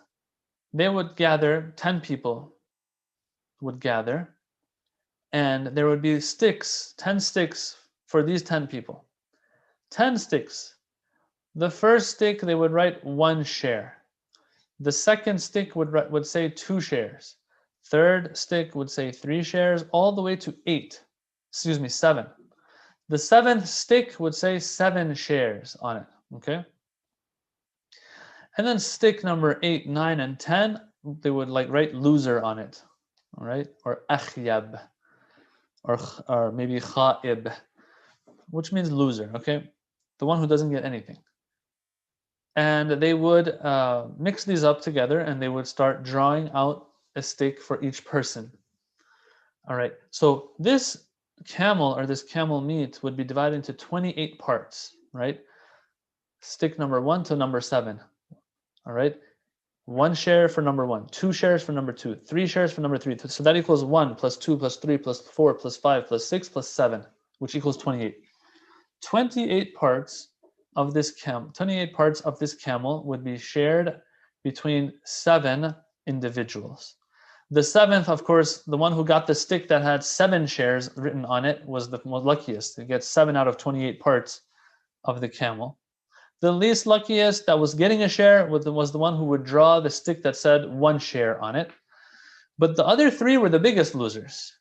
they would gather, 10 people would gather, and there would be sticks, 10 sticks for these 10 people. 10 sticks. The first stick, they would write 1 share. The second stick would say 2 shares. Third stick would say 3 shares, all the way to 7. The seventh stick would say 7 shares on it, okay? And then stick number 8, 9, and 10, they would like write loser on it, all right? Or akhyab, or maybe khaib, which means loser, okay? The one who doesn't get anything. And they would mix these up together, and they would start drawing out a stick for each person. All right, so this camel, or this camel meat, would be divided into 28 parts, right? Stick number 1 to number 7. All right, 1 share for number 1, 2 shares for number 2, 3 shares for number 3. So that equals 1 plus 2 plus 3 plus 4 plus 5 plus 6 plus 7, which equals 28. 28 parts of this 28 parts of this camel would be shared between 7 individuals. The 7th, of course, the one who got the stick that had 7 shares written on it, was the most luckiest. He gets 7 out of 28 parts of the camel. The least luckiest that was getting a share was the one who would draw the stick that said 1 share on it. But the other 3 were the biggest losers.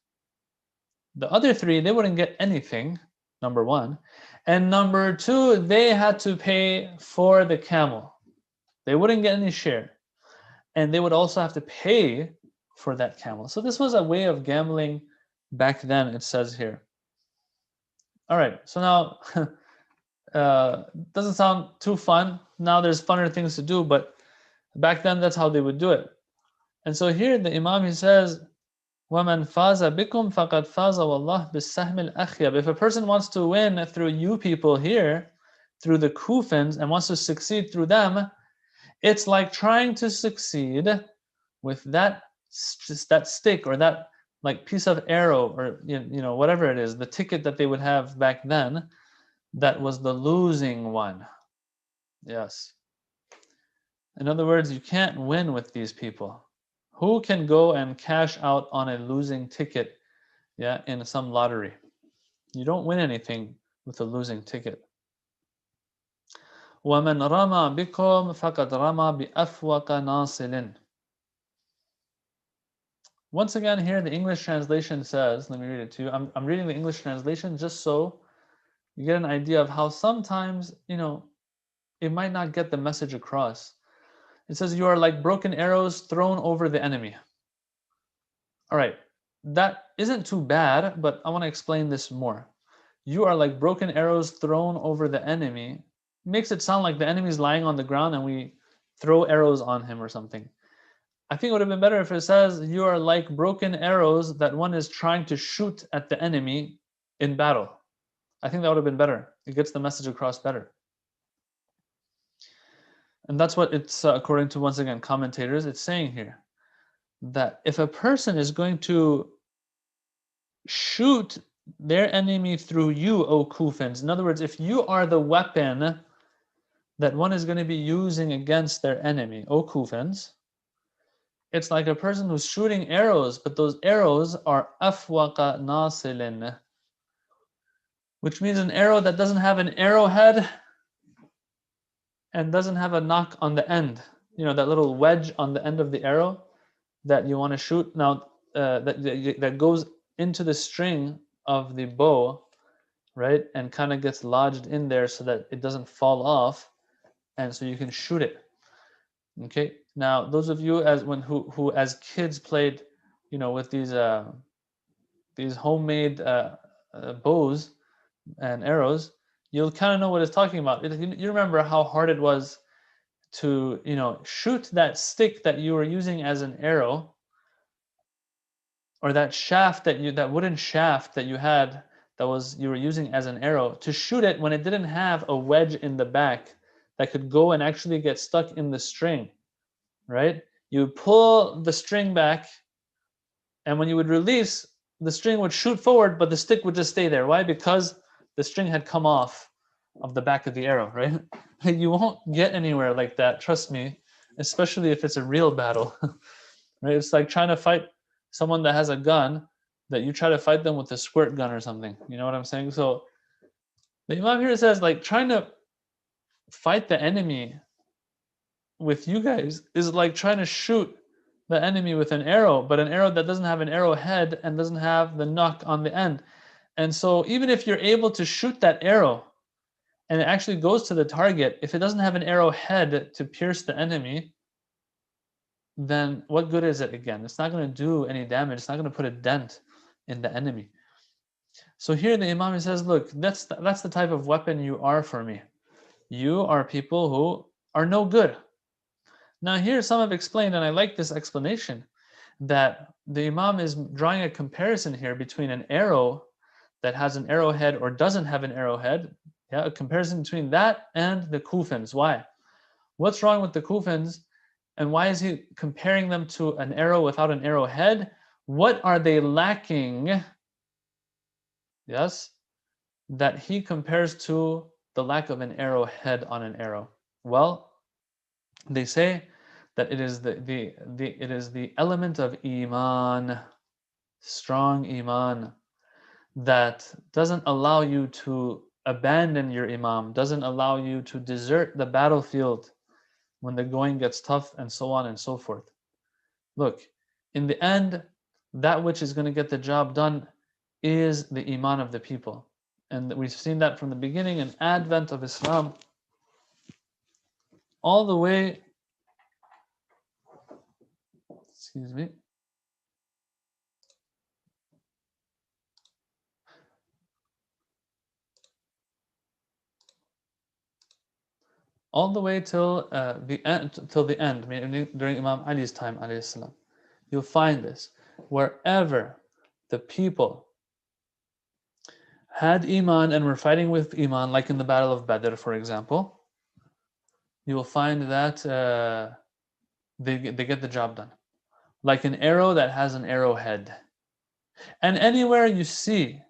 The other 3, they wouldn't get anything, number 1. And number 2, they had to pay for the camel. They wouldn't get any share. And they would also have to pay for that camel. So this was a way of gambling back then, it says here. All right, so now, doesn't sound too fun. Now there's funner things to do, but back then that's how they would do it. And so here the Imam, he says, وَمَنْ فَازَ بِكُمْ فَقَدْ فَازَ وَاللَّهُ بِالسَّهْمِ الْأَخْيَبِ. If a person wants to win through you people here, through the Kufans, and wants to succeed through them, it's like trying to succeed with that stick, or that like piece of arrow, or whatever it is, the ticket that they would have back then, that was the losing one. Yes. In other words, you can't win with these people. Who can go and cash out on a losing ticket, in some lottery? You don't win anything with a losing ticket. وَمَنْ رَمَى بِكُمْ فَقَدْ رَمَى بِأَفْوَقَ نَاصِلٍ. Once again, here the English translation says, let me read it to you. I'm reading the English translation just so you get an idea of how sometimes, it might not get the message across. It says, you are like broken arrows thrown over the enemy. All right, that isn't too bad, but I want to explain this more. You are like broken arrows thrown over the enemy. Makes it sound like the enemy is lying on the ground and we throw arrows on him or something. I think it would have been better if it says, you are like broken arrows that one is trying to shoot at the enemy in battle. I think that would have been better. It gets the message across better. And that's what it's, according to, once again, commentators, it's saying here, that if a person is going to shoot their enemy through you, O Kufans, in other words, if you are the weapon that one is going to be using against their enemy, O Kufans, it's like a person who's shooting arrows, but those arrows are afwaqa nasilin, which means an arrow that doesn't have an arrowhead and doesn't have a knock on the end. That little wedge on the end of the arrow that you want to shoot. Now, that goes into the string of the bow, right? And kind of gets lodged in there so that it doesn't fall off, and so you can shoot it. Okay. Now, those of you who as kids played, with these homemade bows and arrows, you'll kind of know what it's talking about. You remember how hard it was to, shoot that stick that you were using as an arrow, or that shaft that wooden shaft that you had you were using as an arrow, to shoot it when it didn't have a wedge in the back that could go and actually get stuck in the string, right? You pull the string back, and when you would release, the string would shoot forward, but the stick would just stay there. Why? Because the string had come off of the back of the arrow, right? You won't get anywhere like that, trust me, especially if it's a real battle. Right? It's like trying to fight someone that has a gun, that you try to fight them with a squirt gun or something. You know what I'm saying? So the Imam here says, like, trying to fight the enemy with you guys is like trying to shoot the enemy with an arrow, but an arrow that doesn't have an arrowhead and doesn't have the knock on the end. And so even if you're able to shoot that arrow and it actually goes to the target, if it doesn't have an arrowhead to pierce the enemy, then what good is it again? It's not going to do any damage. It's not going to put a dent in the enemy. So here the Imam says, look, that's the type of weapon you are for me. You are people who are no good. Now here some have explained, and I like this explanation, that the Imam is drawing a comparison here between an arrow that has an arrowhead or doesn't have an arrowhead. Yeah, a comparison between that and the Kufans. Why? What's wrong with the Kufans? And why is he comparing them to an arrow without an arrowhead? What are they lacking? Yes, that he compares to the lack of an arrowhead on an arrow. Well, they say that it is the element of iman, strong iman, that doesn't allow you to abandon your imam, doesn't allow you to desert the battlefield when the going gets tough, and so on and so forth. Look, in the end, that which is going to get the job done is the iman of the people. And we've seen that from the beginning and advent of Islam all the way, excuse me, all the way till the end, meaning during Imam Ali's time, alayhi salam. You'll find this wherever the people had iman and were fighting with iman, like in the Battle of Badr, for example. You will find that they get the job done, like an arrow that has an arrowhead. And anywhere you see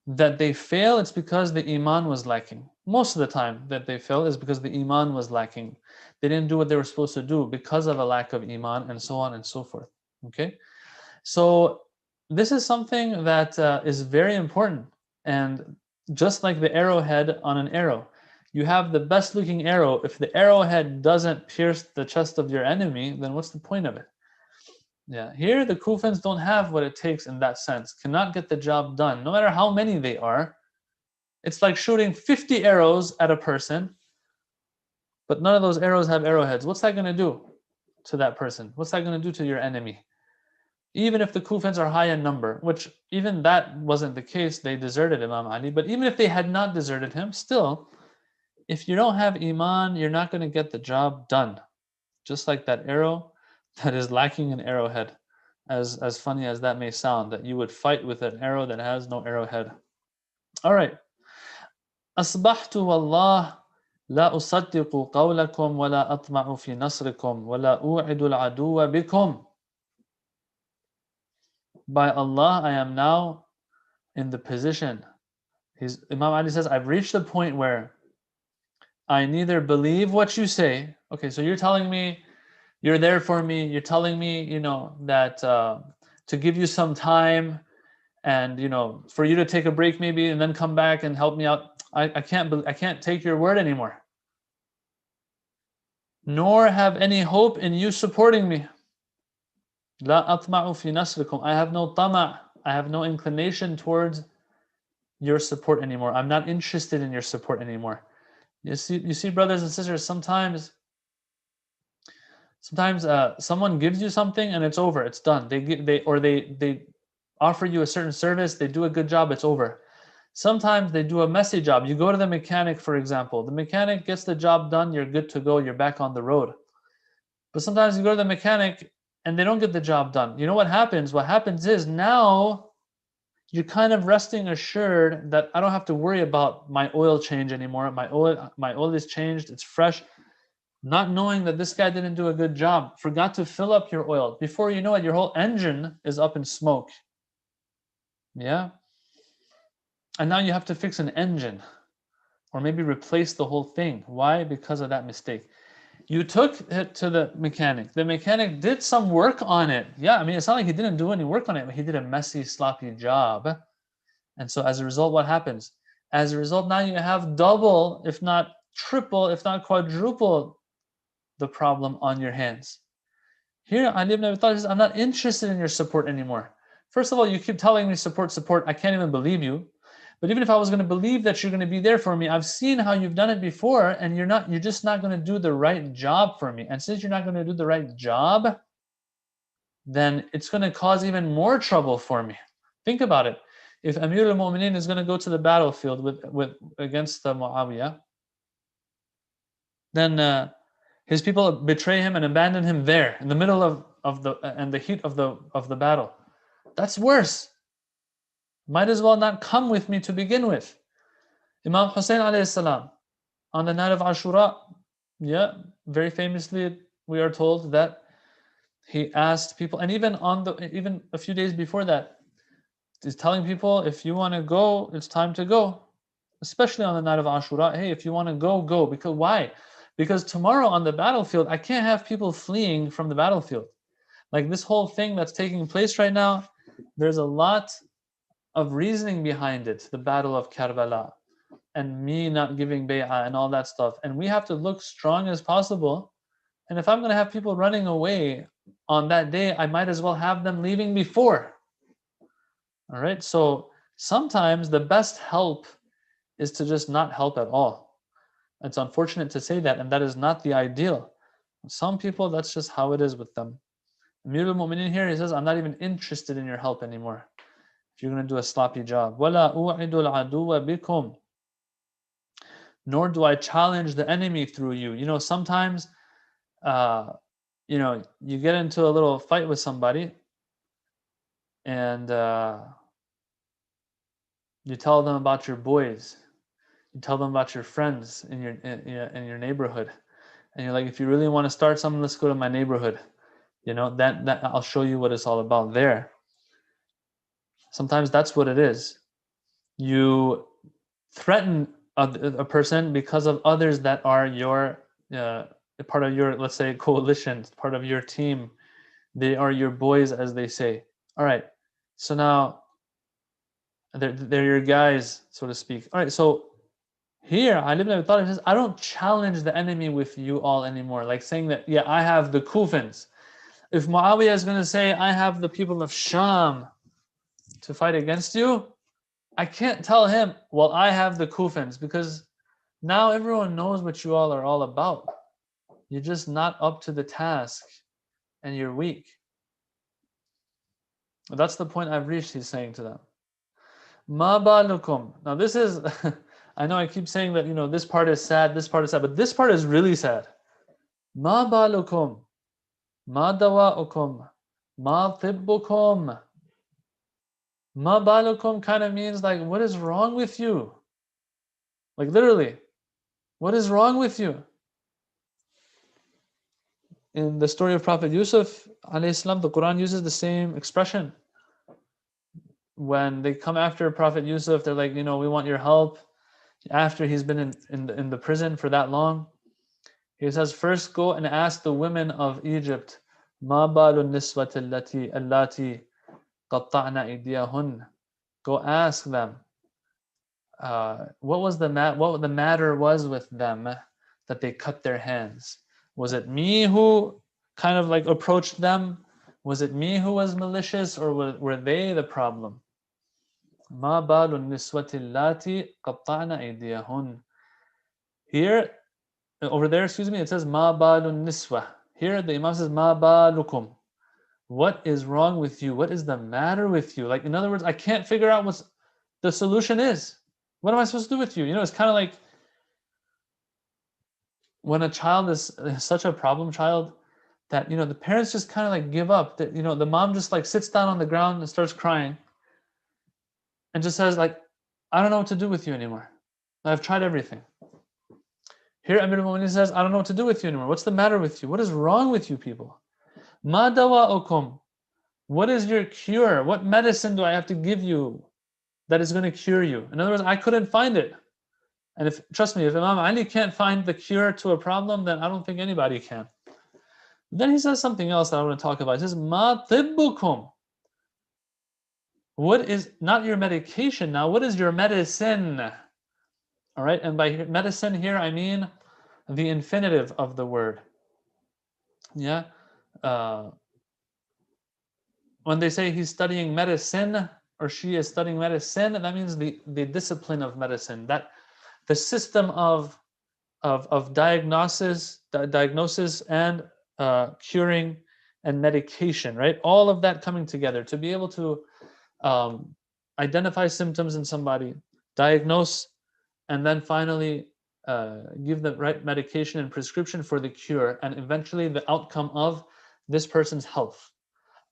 that they fail, it's because the iman was lacking. Most of the time that they fail is because the iman was lacking. They didn't do what they were supposed to do because of a lack of iman, and so on and so forth. Okay, so this is something that is very important. And just like the arrowhead on an arrow, you have the best looking arrow. If the arrowhead doesn't pierce the chest of your enemy, then what's the point of it? Yeah, here the Kufans don't have what it takes in that sense, cannot get the job done, no matter how many they are. It's like shooting 50 arrows at a person, but none of those arrows have arrowheads. What's that going to do to that person? What's that going to do to your enemy? Even if the Kufans are high in number, which even that wasn't the case, they deserted Imam Ali, but even if they had not deserted him, still, if you don't have iman, you're not going to get the job done. Just like that arrow that is lacking an arrowhead. As funny as that may sound, that you would fight with an arrow that has no arrowhead. All right. أصبحت والله لا أصدق قولكم ولا أطمع في نصركم ولا أوعد العدو بكم. By Allah, I am now in the position. Imam Ali says, I've reached the point where I neither believe what you say. Okay, so you're telling me you're there for me. You're telling me, that to give you some time, and for you to take a break maybe and then come back and help me out. I can't take your word anymore. Nor have any hope in you supporting me. لا أطمع في نصركم. I have no tama'. I have no inclination towards your support anymore. I'm not interested in your support anymore. You see, brothers and sisters, sometimes someone gives you something and it's over, it's done. They offer you a certain service, they do a good job, it's over. Sometimes they do a messy job. You go to the mechanic, for example. The mechanic gets the job done, you're good to go, you're back on the road. But sometimes you go to the mechanic and they don't get the job done. You know what happens? What happens is now you're kind of resting assured that I don't have to worry about my oil change anymore. My oil is changed, it's fresh. Not knowing that this guy didn't do a good job, forgot to fill up your oil. Before you know it, your whole engine is up in smoke. Yeah? And now you have to fix an engine. or maybe replace the whole thing. Why? Because of that mistake. You took it to the mechanic. The mechanic did some work on it. Yeah, I mean, it's not like he didn't do any work on it, but he did a messy, sloppy job. And so as a result, what happens? As a result, now you have double, if not triple, if not quadruple the problem on your hands. Here, Ali ibn Abi Talib says, I'm not interested in your support anymore. First of all, you keep telling me support, support. I can't even believe you. But even if I was going to believe that you're going to be there for me, I've seen how you've done it before, and you're just not going to do the right job for me. And since you're not going to do the right job, then it's going to cause even more trouble for me. Think about it. If Amir al-Mu'mineen is going to go to the battlefield against Muawiyah, then his people betray him and abandon him there in the middle of the heat of the battle. That's worse. Might as well not come with me to begin with. Imam Hussein alayhi salam, on the night of Ashura, very famously we are told that he asked people, and even a few days before that, he's telling people, if you want to go, it's time to go. Especially on the night of Ashura, hey, if you want to go, go. Because why? Because tomorrow on the battlefield, I can't have people fleeing from the battlefield. Like this whole thing that's taking place right now, there's a lot of reasoning behind it, the Battle of Karbala, and me not giving bay'ah and all that stuff. And we have to look strong as possible. And if I'm going to have people running away on that day, I might as well have them leaving before. All right, so sometimes the best help is to just not help at all. It's unfortunate to say that, and that is not the ideal. Some people, that's just how it is with them. Amir al-Mu'mineen here, he says, I'm not even interested in your help anymore if you're going to do a sloppy job. وَلَا أُوعِدُ الْعَدُوَّ بِكُمْ, nor do I challenge the enemy through you. You know, sometimes, you get into a little fight with somebody, and you tell them about your boys. You tell them about your friends in your neighborhood, and you're like, if you really want to start something, let's go to my neighborhood. You know, that I'll show you what it's all about there. Sometimes that's what it is. You threaten a person because of others that are your part of your, let's say, coalition, part of your team. They are your boys, as they say. All right, so now they're your guys, so to speak. All right, so here Ali ibn Abi Talib says, I don't challenge the enemy with you all anymore. Like saying that, yeah, I have the Kufans. If Muawiyah is going to say, I have the people of Sham to fight against you, I can't tell him, well, I have the Kufans, because now everyone knows what you all are all about. You're just not up to the task, and you're weak. That's the point I've reached, he's saying to them. Ma balukum. Now this is, I know I keep saying that, this part is sad, but this part is really sad. Ma balukum. Ma dawa'ukum. Ma tibbukum. Ma balukum kind of means like, what is wrong with you? Like literally, what is wrong with you? In the story of Prophet Yusuf, alayhi salam, the Quran uses the same expression. When they come after Prophet Yusuf, they're like, we want your help. After he's been in the prison for that long, he says, first go and ask the women of Egypt, Ma balu niswati allati qatta'na aydiyahun. Go ask them what the matter was with them that they cut their hands. Was it me who kind of like approached them? Was it me who was malicious, or were they the problem? Ma balu niswati allati qatta'na aydiyahun. Here, over there, it says ma balu niswa. Here the Imam says ma balukum. What is wrong with you? What is the matter with you? Like, in other words, I can't figure out what the solution is. What am I supposed to do with you? It's kind of like when a child is such a problem child that, the parents just kind of like give up. That, the mom just like sits down on the ground and starts crying and just says like, I don't know what to do with you anymore. I've tried everything. Here Amir al-Mu'mineen says, I don't know what to do with you anymore. What's the matter with you? What is wrong with you people? Ma dawa'ukum. What is your cure? What medicine do I have to give you that is going to cure you? In other words, I couldn't find it. And if, trust me, if Imam Ali can't find the cure to a problem, then I don't think anybody can. Then he says something else that I want to talk about. He says, Ma tibbukum. What is, not your medication now, what is your medicine? All right, and by medicine here, I mean the infinitive of the word. Yeah. When they say he's studying medicine or she is studying medicine, that means the discipline of medicine, that the system of diagnosis and curing and medication, right? All of that coming together to be able to identify symptoms in somebody, diagnose, and then finally give the right medication and prescription for the cure, and eventually the outcome of this person's health.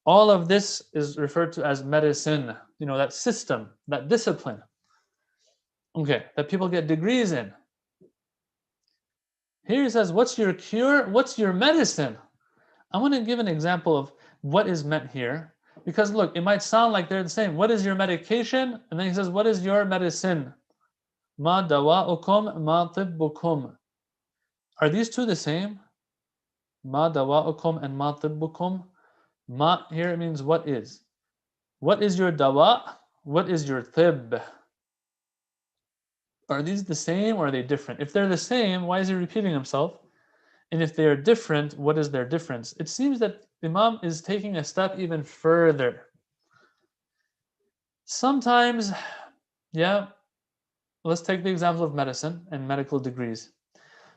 All of this is referred to as medicine, you know, that system, that discipline, okay, that people get degrees in. Here he says, what's your cure? What's your medicine? I want to give an example of what is meant here, because look, it might sound like they're the same. What is your medication? And then he says, what is your medicine? Ma dawa'ukum ma tibbukum. Are these two the same? Ma dawa'ukum and ma tibbukum. Ma here means what is. What is your dawa? What is your tib? Are these the same or are they different? If they're the same, why is he repeating himself? And if they are different, what is their difference? It seems that Imam is taking a step even further. Sometimes, yeah, let's take the example of medicine and medical degrees.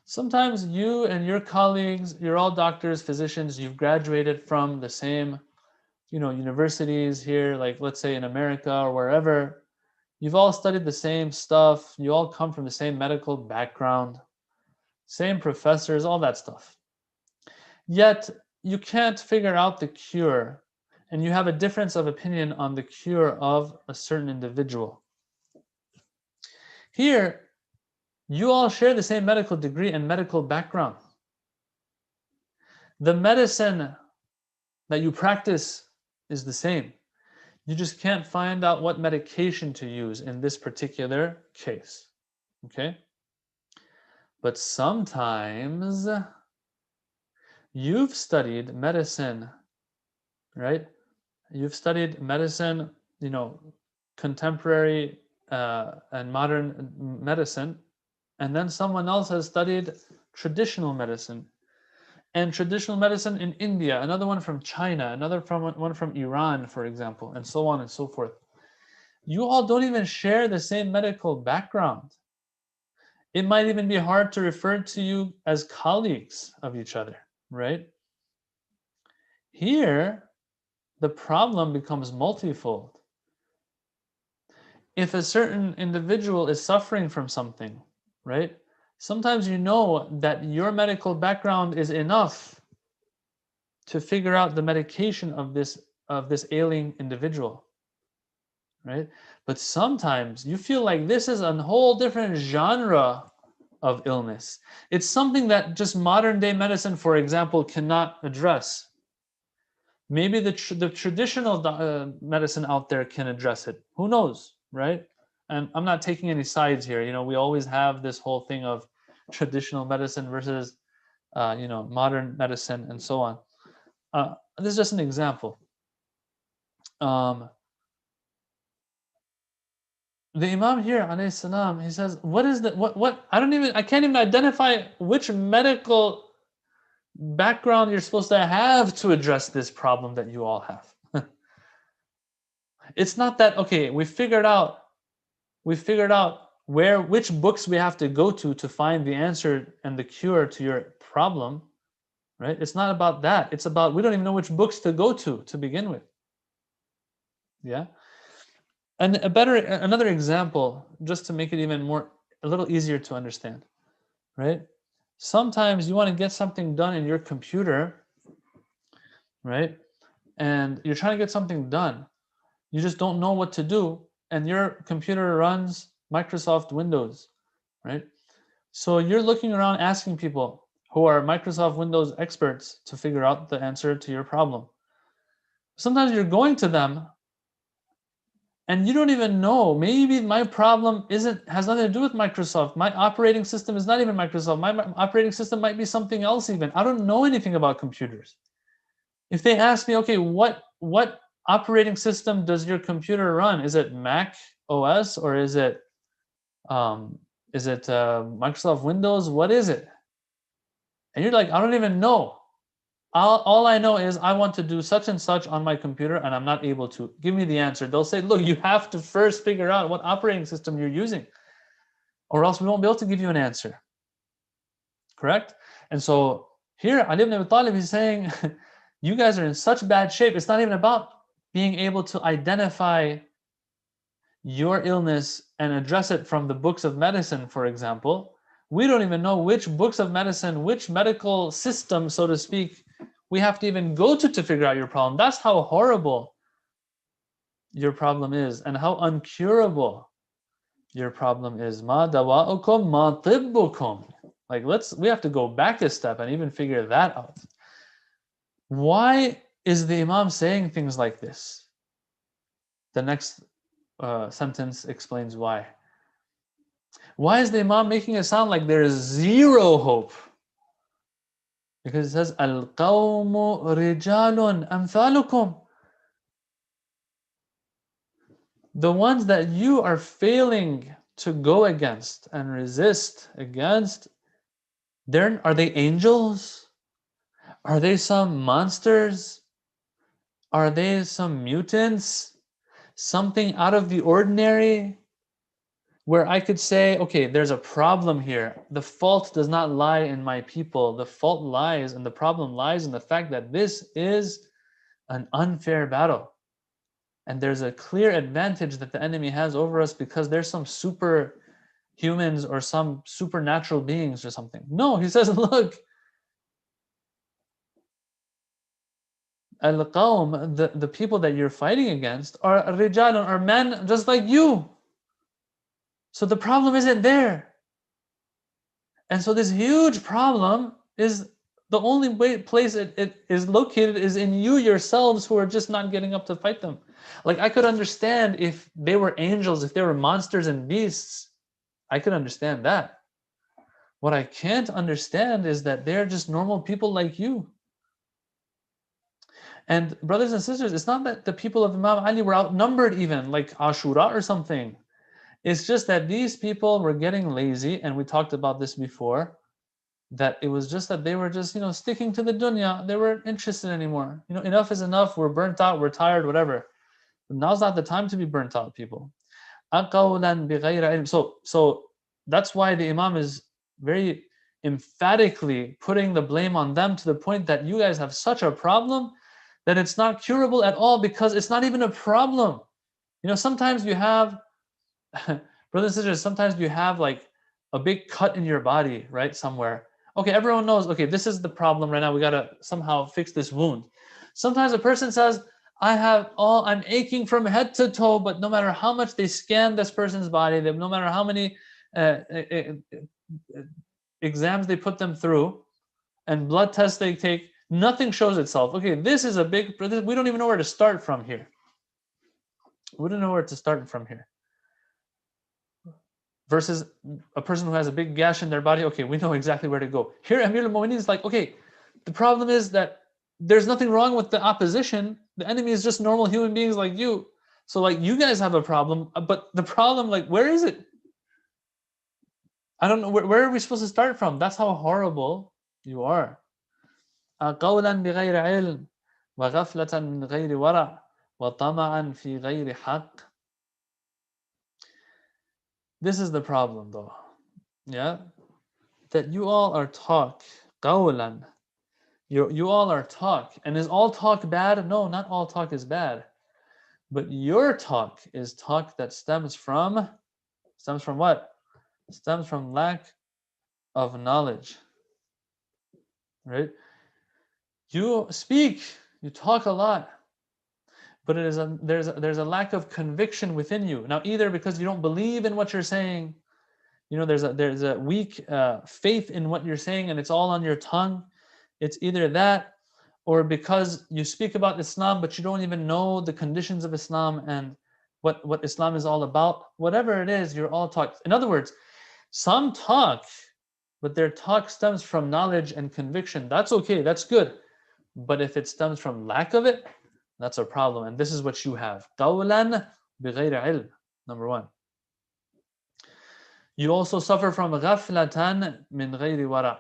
Sometimes you and your colleagues, you're all doctors, physicians, you've graduated from the same, you know, universities here, like let's say in America or wherever. You've all studied the same stuff. You all come from the same medical background, same professors, all that stuff. Yet you can't figure out the cure, and you have a difference of opinion on the cure of a certain individual. Here, you all share the same medical degree and medical background. The medicine that you practice is the same. You just can't find out what medication to use in this particular case. Okay? But sometimes you've studied medicine, right? You've studied medicine, you know, contemporary and modern medicine, and then someone else has studied traditional medicine. And traditional medicine in India, another one from China, another one from Iran, for example, and so on and so forth. You all don't even share the same medical background. It might even be hard to refer to you as colleagues of each other, right? Here, the problem becomes multifold. If a certain individual is suffering from something, right? Sometimes you know that your medical background is enough to figure out the medication of this ailing individual, right? But sometimes you feel like this is a whole different genre of illness. It's something that just modern day medicine, for example, cannot address. Maybe the traditional medicine out there can address it. Who knows, right? And I'm not taking any sides here. You know, we always have this whole thing of traditional medicine versus, you know, modern medicine and so on. This is just an example. The Imam here, alayhi salam, he says, what is the, what, I can't even identify which medical background you're supposed to have to address this problem that you all have. It's not that, okay, we figured out which books we have to go to find the answer and the cure to your problem, right? It's not about that. It's about, we don't even know which books to go to begin with. Yeah. And another example, just to make it even a little easier to understand, right? Sometimes you want to get something done in your computer, right? And you're trying to get something done. You just don't know what to do, and your computer runs Microsoft Windows, right? So you're looking around asking people who are Microsoft Windows experts to figure out the answer to your problem. Sometimes you're going to them And you don't even know. Maybe my problem has nothing to do with Microsoft. My operating system is not even Microsoft. My operating system might be something else even. I don't know anything about computers. If they ask me, okay, what operating system does your computer run? Is it Mac OS or is it Microsoft Windows? What is it? And you're like, I don't even know. All I know is I want to do such and such on my computer and I'm not able to. Give me the answer. They'll say, look, you have to first figure out what operating system you're using, or else we won't be able to give you an answer. Correct? And so here, Ali ibn Abi Talib is saying, you guys are in such bad shape. It's not even about being able to identify your illness and address it from the books of medicine, for example. We don't even know which books of medicine, which medical system, so to speak, we have to even go to figure out your problem. That's how horrible your problem is and how uncurable your problem is. Ma dawa'ukum ma tibbukum. Like we have to go back a step and even figure that out. Why is the Imam saying things like this? The next sentence explains why. Why is the Imam making it sound like there is zero hope? Because it says, Al-qawmu rijalun amthalukum. The ones that you are failing to go against and resist against, are they angels? Are they some monsters? Are they some mutants? Something out of the ordinary? Where I could say, okay, there's a problem here. The fault does not lie in my people. The fault lies and the problem lies in the fact that this is an unfair battle. And there's a clear advantage that the enemy has over us because there's some super humans or some supernatural beings or something. No, he says, look, al-qawm, the people that you're fighting against are rijalun, are men just like you. So the problem isn't there. And so this huge problem is the only place it is located is in you yourselves who are just not getting up to fight them. Like I could understand if they were angels, if they were monsters and beasts, I could understand that. What I can't understand is that they're just normal people like you. And brothers and sisters, it's not that the people of Imam Ali were outnumbered even, like Ashura or something. It's just that these people were getting lazy, and we talked about this before, that it was just that they were just, sticking to the dunya. They weren't interested anymore. Enough is enough. We're burnt out. We're tired, whatever. But now's not the time to be burnt out, people. So that's why the Imam is very emphatically putting the blame on them to the point that you guys have such a problem that it's not curable at all because it's not even a problem. Sometimes you have, brothers and sisters, sometimes you have like a big cut in your body, right? Somewhere. Okay, everyone knows, okay, this is the problem right now. We got to somehow fix this wound. Sometimes a person says, I'm aching from head to toe, but no matter how much they scan this person's body, no matter how many exams they put them through and blood tests they take, nothing shows itself. Okay, this is we don't even know where to start from here. We don't know where to start from here. Versus a person who has a big gash in their body, okay, we know exactly where to go. Here, Amir al-Mu'mineen is like, okay, the problem is that there's nothing wrong with the opposition. The enemy is just normal human beings like you. So like you guys have a problem, but the problem, like, where is it? I don't know, where are we supposed to start from? That's how horrible you are. قولا بغير علم وغفلة من غير ورع وطمعا في غير حق. This is the problem though, yeah? That you all are talk, قولا. You all are talk. And is all talk bad? No, not all talk is bad. But your talk is talk that stems from what? Stems from lack of knowledge. Right? You speak, you talk a lot, but there's a lack of conviction within you. Now, either because you don't believe in what you're saying, there's a weak faith in what you're saying, and it's all on your tongue. It's either that, or because you speak about Islam, but you don't even know the conditions of Islam, and what Islam is all about, whatever it is, you're all taught. In other words, some talk, but their talk stems from knowledge and conviction. That's okay, that's good. But if it stems from lack of it, that's a problem. And this is what you have. قَوْلًا بِغَيْرِ عِلْم. Number one. You also suffer from غَفْلَةً مِنْ غَيْرِ وَرَعٍ.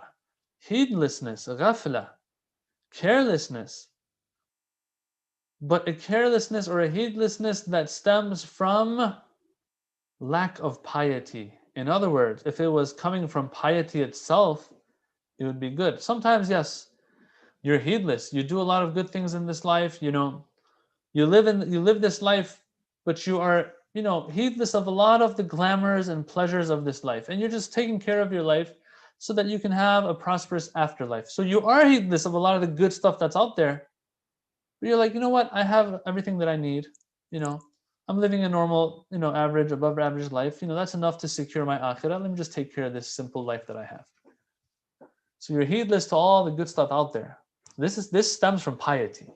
Heedlessness, غَفْلَة, carelessness. But a carelessness or a heedlessness that stems from lack of piety. In other words, if it was coming from piety itself, it would be good. Sometimes, yes, you're heedless. You do a lot of good things in this life. You live this life, but you are, heedless of a lot of the glamours and pleasures of this life. And you're just taking care of your life so that you can have a prosperous afterlife. So you are heedless of a lot of the good stuff that's out there. But you're like, you know what? I have everything that I need. I'm living a normal, average, above average life. That's enough to secure my akhirah. Let me just take care of this simple life that I have. So you're heedless to all the good stuff out there. This stems from piety.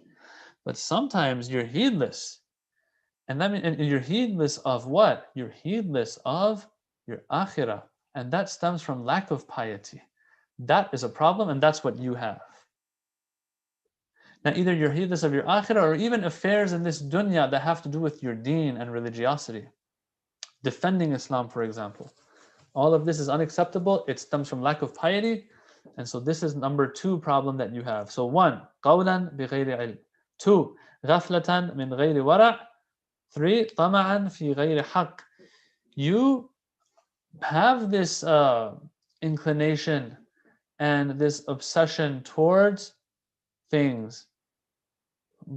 But sometimes you're heedless. And you're heedless of what? You're heedless of your akhirah. And that stems from lack of piety. That is a problem, and that's what you have. Now, either you're heedless of your akhirah or even affairs in this dunya that have to do with your deen and religiosity. Defending Islam, for example. All of this is unacceptable. It stems from lack of piety. And so this is number two problem that you have. So one, قَوْلًا بِغَيْرِ عِلْمٍ. Two, غَفْلَةً مِنْ غَيْرِ وَرَعٍ. Three, طَمَعًا فِي غَيْرِ حَقٍ. You have this inclination and this obsession towards things,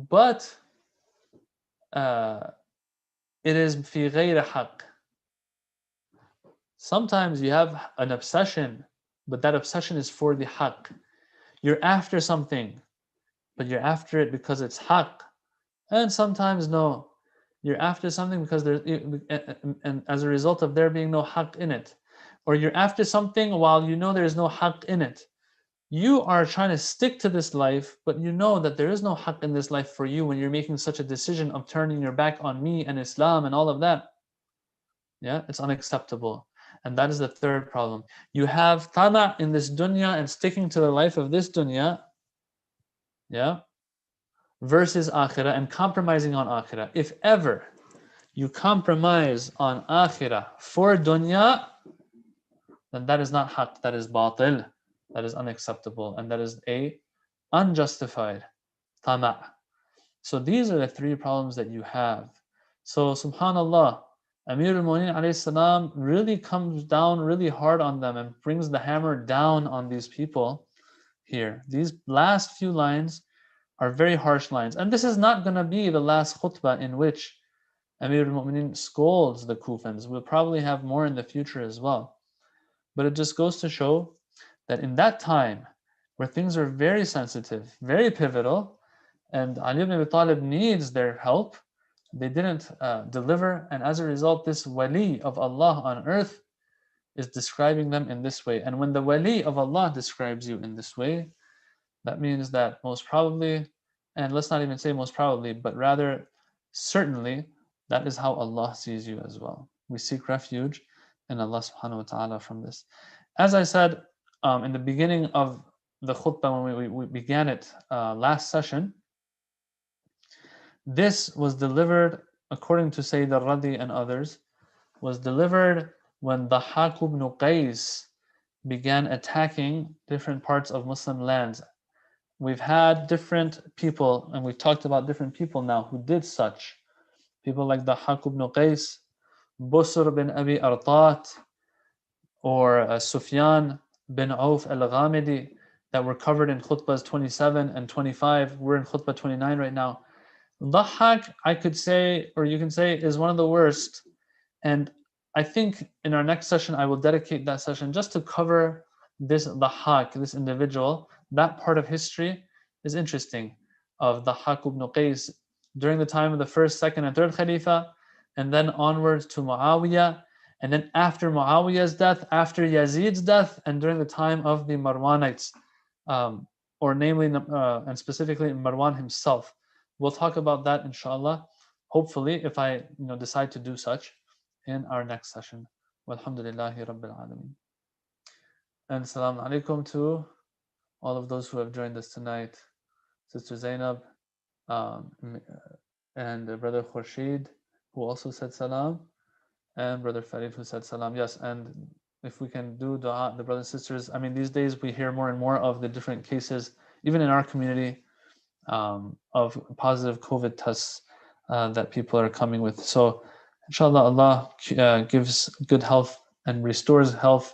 but it is في غير حق. Sometimes you have an obsession, but that obsession is for the haqq. You're after something, but you're after it because it's haqq. And sometimes no, you're after something because and as a result of there being no haqq in it. Or you're after something while you know there's no haqq in it. You are trying to stick to this life, but you know that there is no haqq in this life for you when you're making such a decision of turning your back on me and Islam and all of that. Yeah, it's unacceptable. And that is the third problem. You have tama in this dunya and sticking to the life of this dunya, yeah, versus akhirah and compromising on akhirah. If ever you compromise on akhirah for dunya, then that is not haqq, that is batil, that is unacceptable, and that is a unjustified tama'. So these are the three problems that you have. So subhanallah, Amir al-Mu'minin alayhi salam really comes down really hard on them and brings the hammer down on these people here. These last few lines are very harsh lines. And this is not going to be the last khutbah in which Amir al-Mu'minin scolds the Kufans. We'll probably have more in the future as well. But it just goes to show that in that time where things are very sensitive, very pivotal, and Ali ibn Abi Talib needs their help, they didn't deliver, and as a result, this wali of Allah on earth is describing them in this way. And when the wali of Allah describes you in this way, that means that most probably, and let's not even say most probably, but rather certainly, that is how Allah sees you as well. We seek refuge in Allah subhanahu wa ta'ala from this. As I said in the beginning of the khutbah when we began it last session, this was delivered, according to Sayyid al-Radi and others, was delivered when the Dhahhak ibn Qais began attacking different parts of Muslim lands. We've had different people, and we've talked about different people now who did such. People like the Dhahhak ibn Qais, Busr bin Abi Artat, or Sufyan bin Auf al-Ghamidi, that were covered in khutbahs 27 and 25. We're in khutbah 29 right now. Dhahhak, I could say, or you can say, is one of the worst. And I think in our next session, I will dedicate that session just to cover this Dhahhak, this individual. That part of history is interesting, of Dhahhak ibn Qais during the time of the first, second, and third Khalifa, and then onwards to Muawiyah, and then after Muawiyah's death, after Yazid's death, and during the time of the Marwanites, or namely and specifically Marwan himself. We'll talk about that inshallah hopefully, if I decide to do such in our next session. Walhamdulillahi Rabbil Alameen. And Assalamu alaikum to all of those who have joined us tonight. Sister Zainab, um, and Brother Khurshid, who also said salam, and Brother Farid, who said salam. Yes, and if we can do dua, the brothers and sisters, I mean, these days we hear more and more of the different cases, even in our community, of positive COVID tests that people are coming with. So, inshallah, Allah gives good health and restores health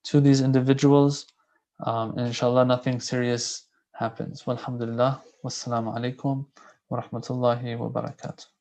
to these individuals. And inshallah, nothing serious happens. Walhamdulillah. Wassalamu alaikum wa rahmatullahi wa barakatuh.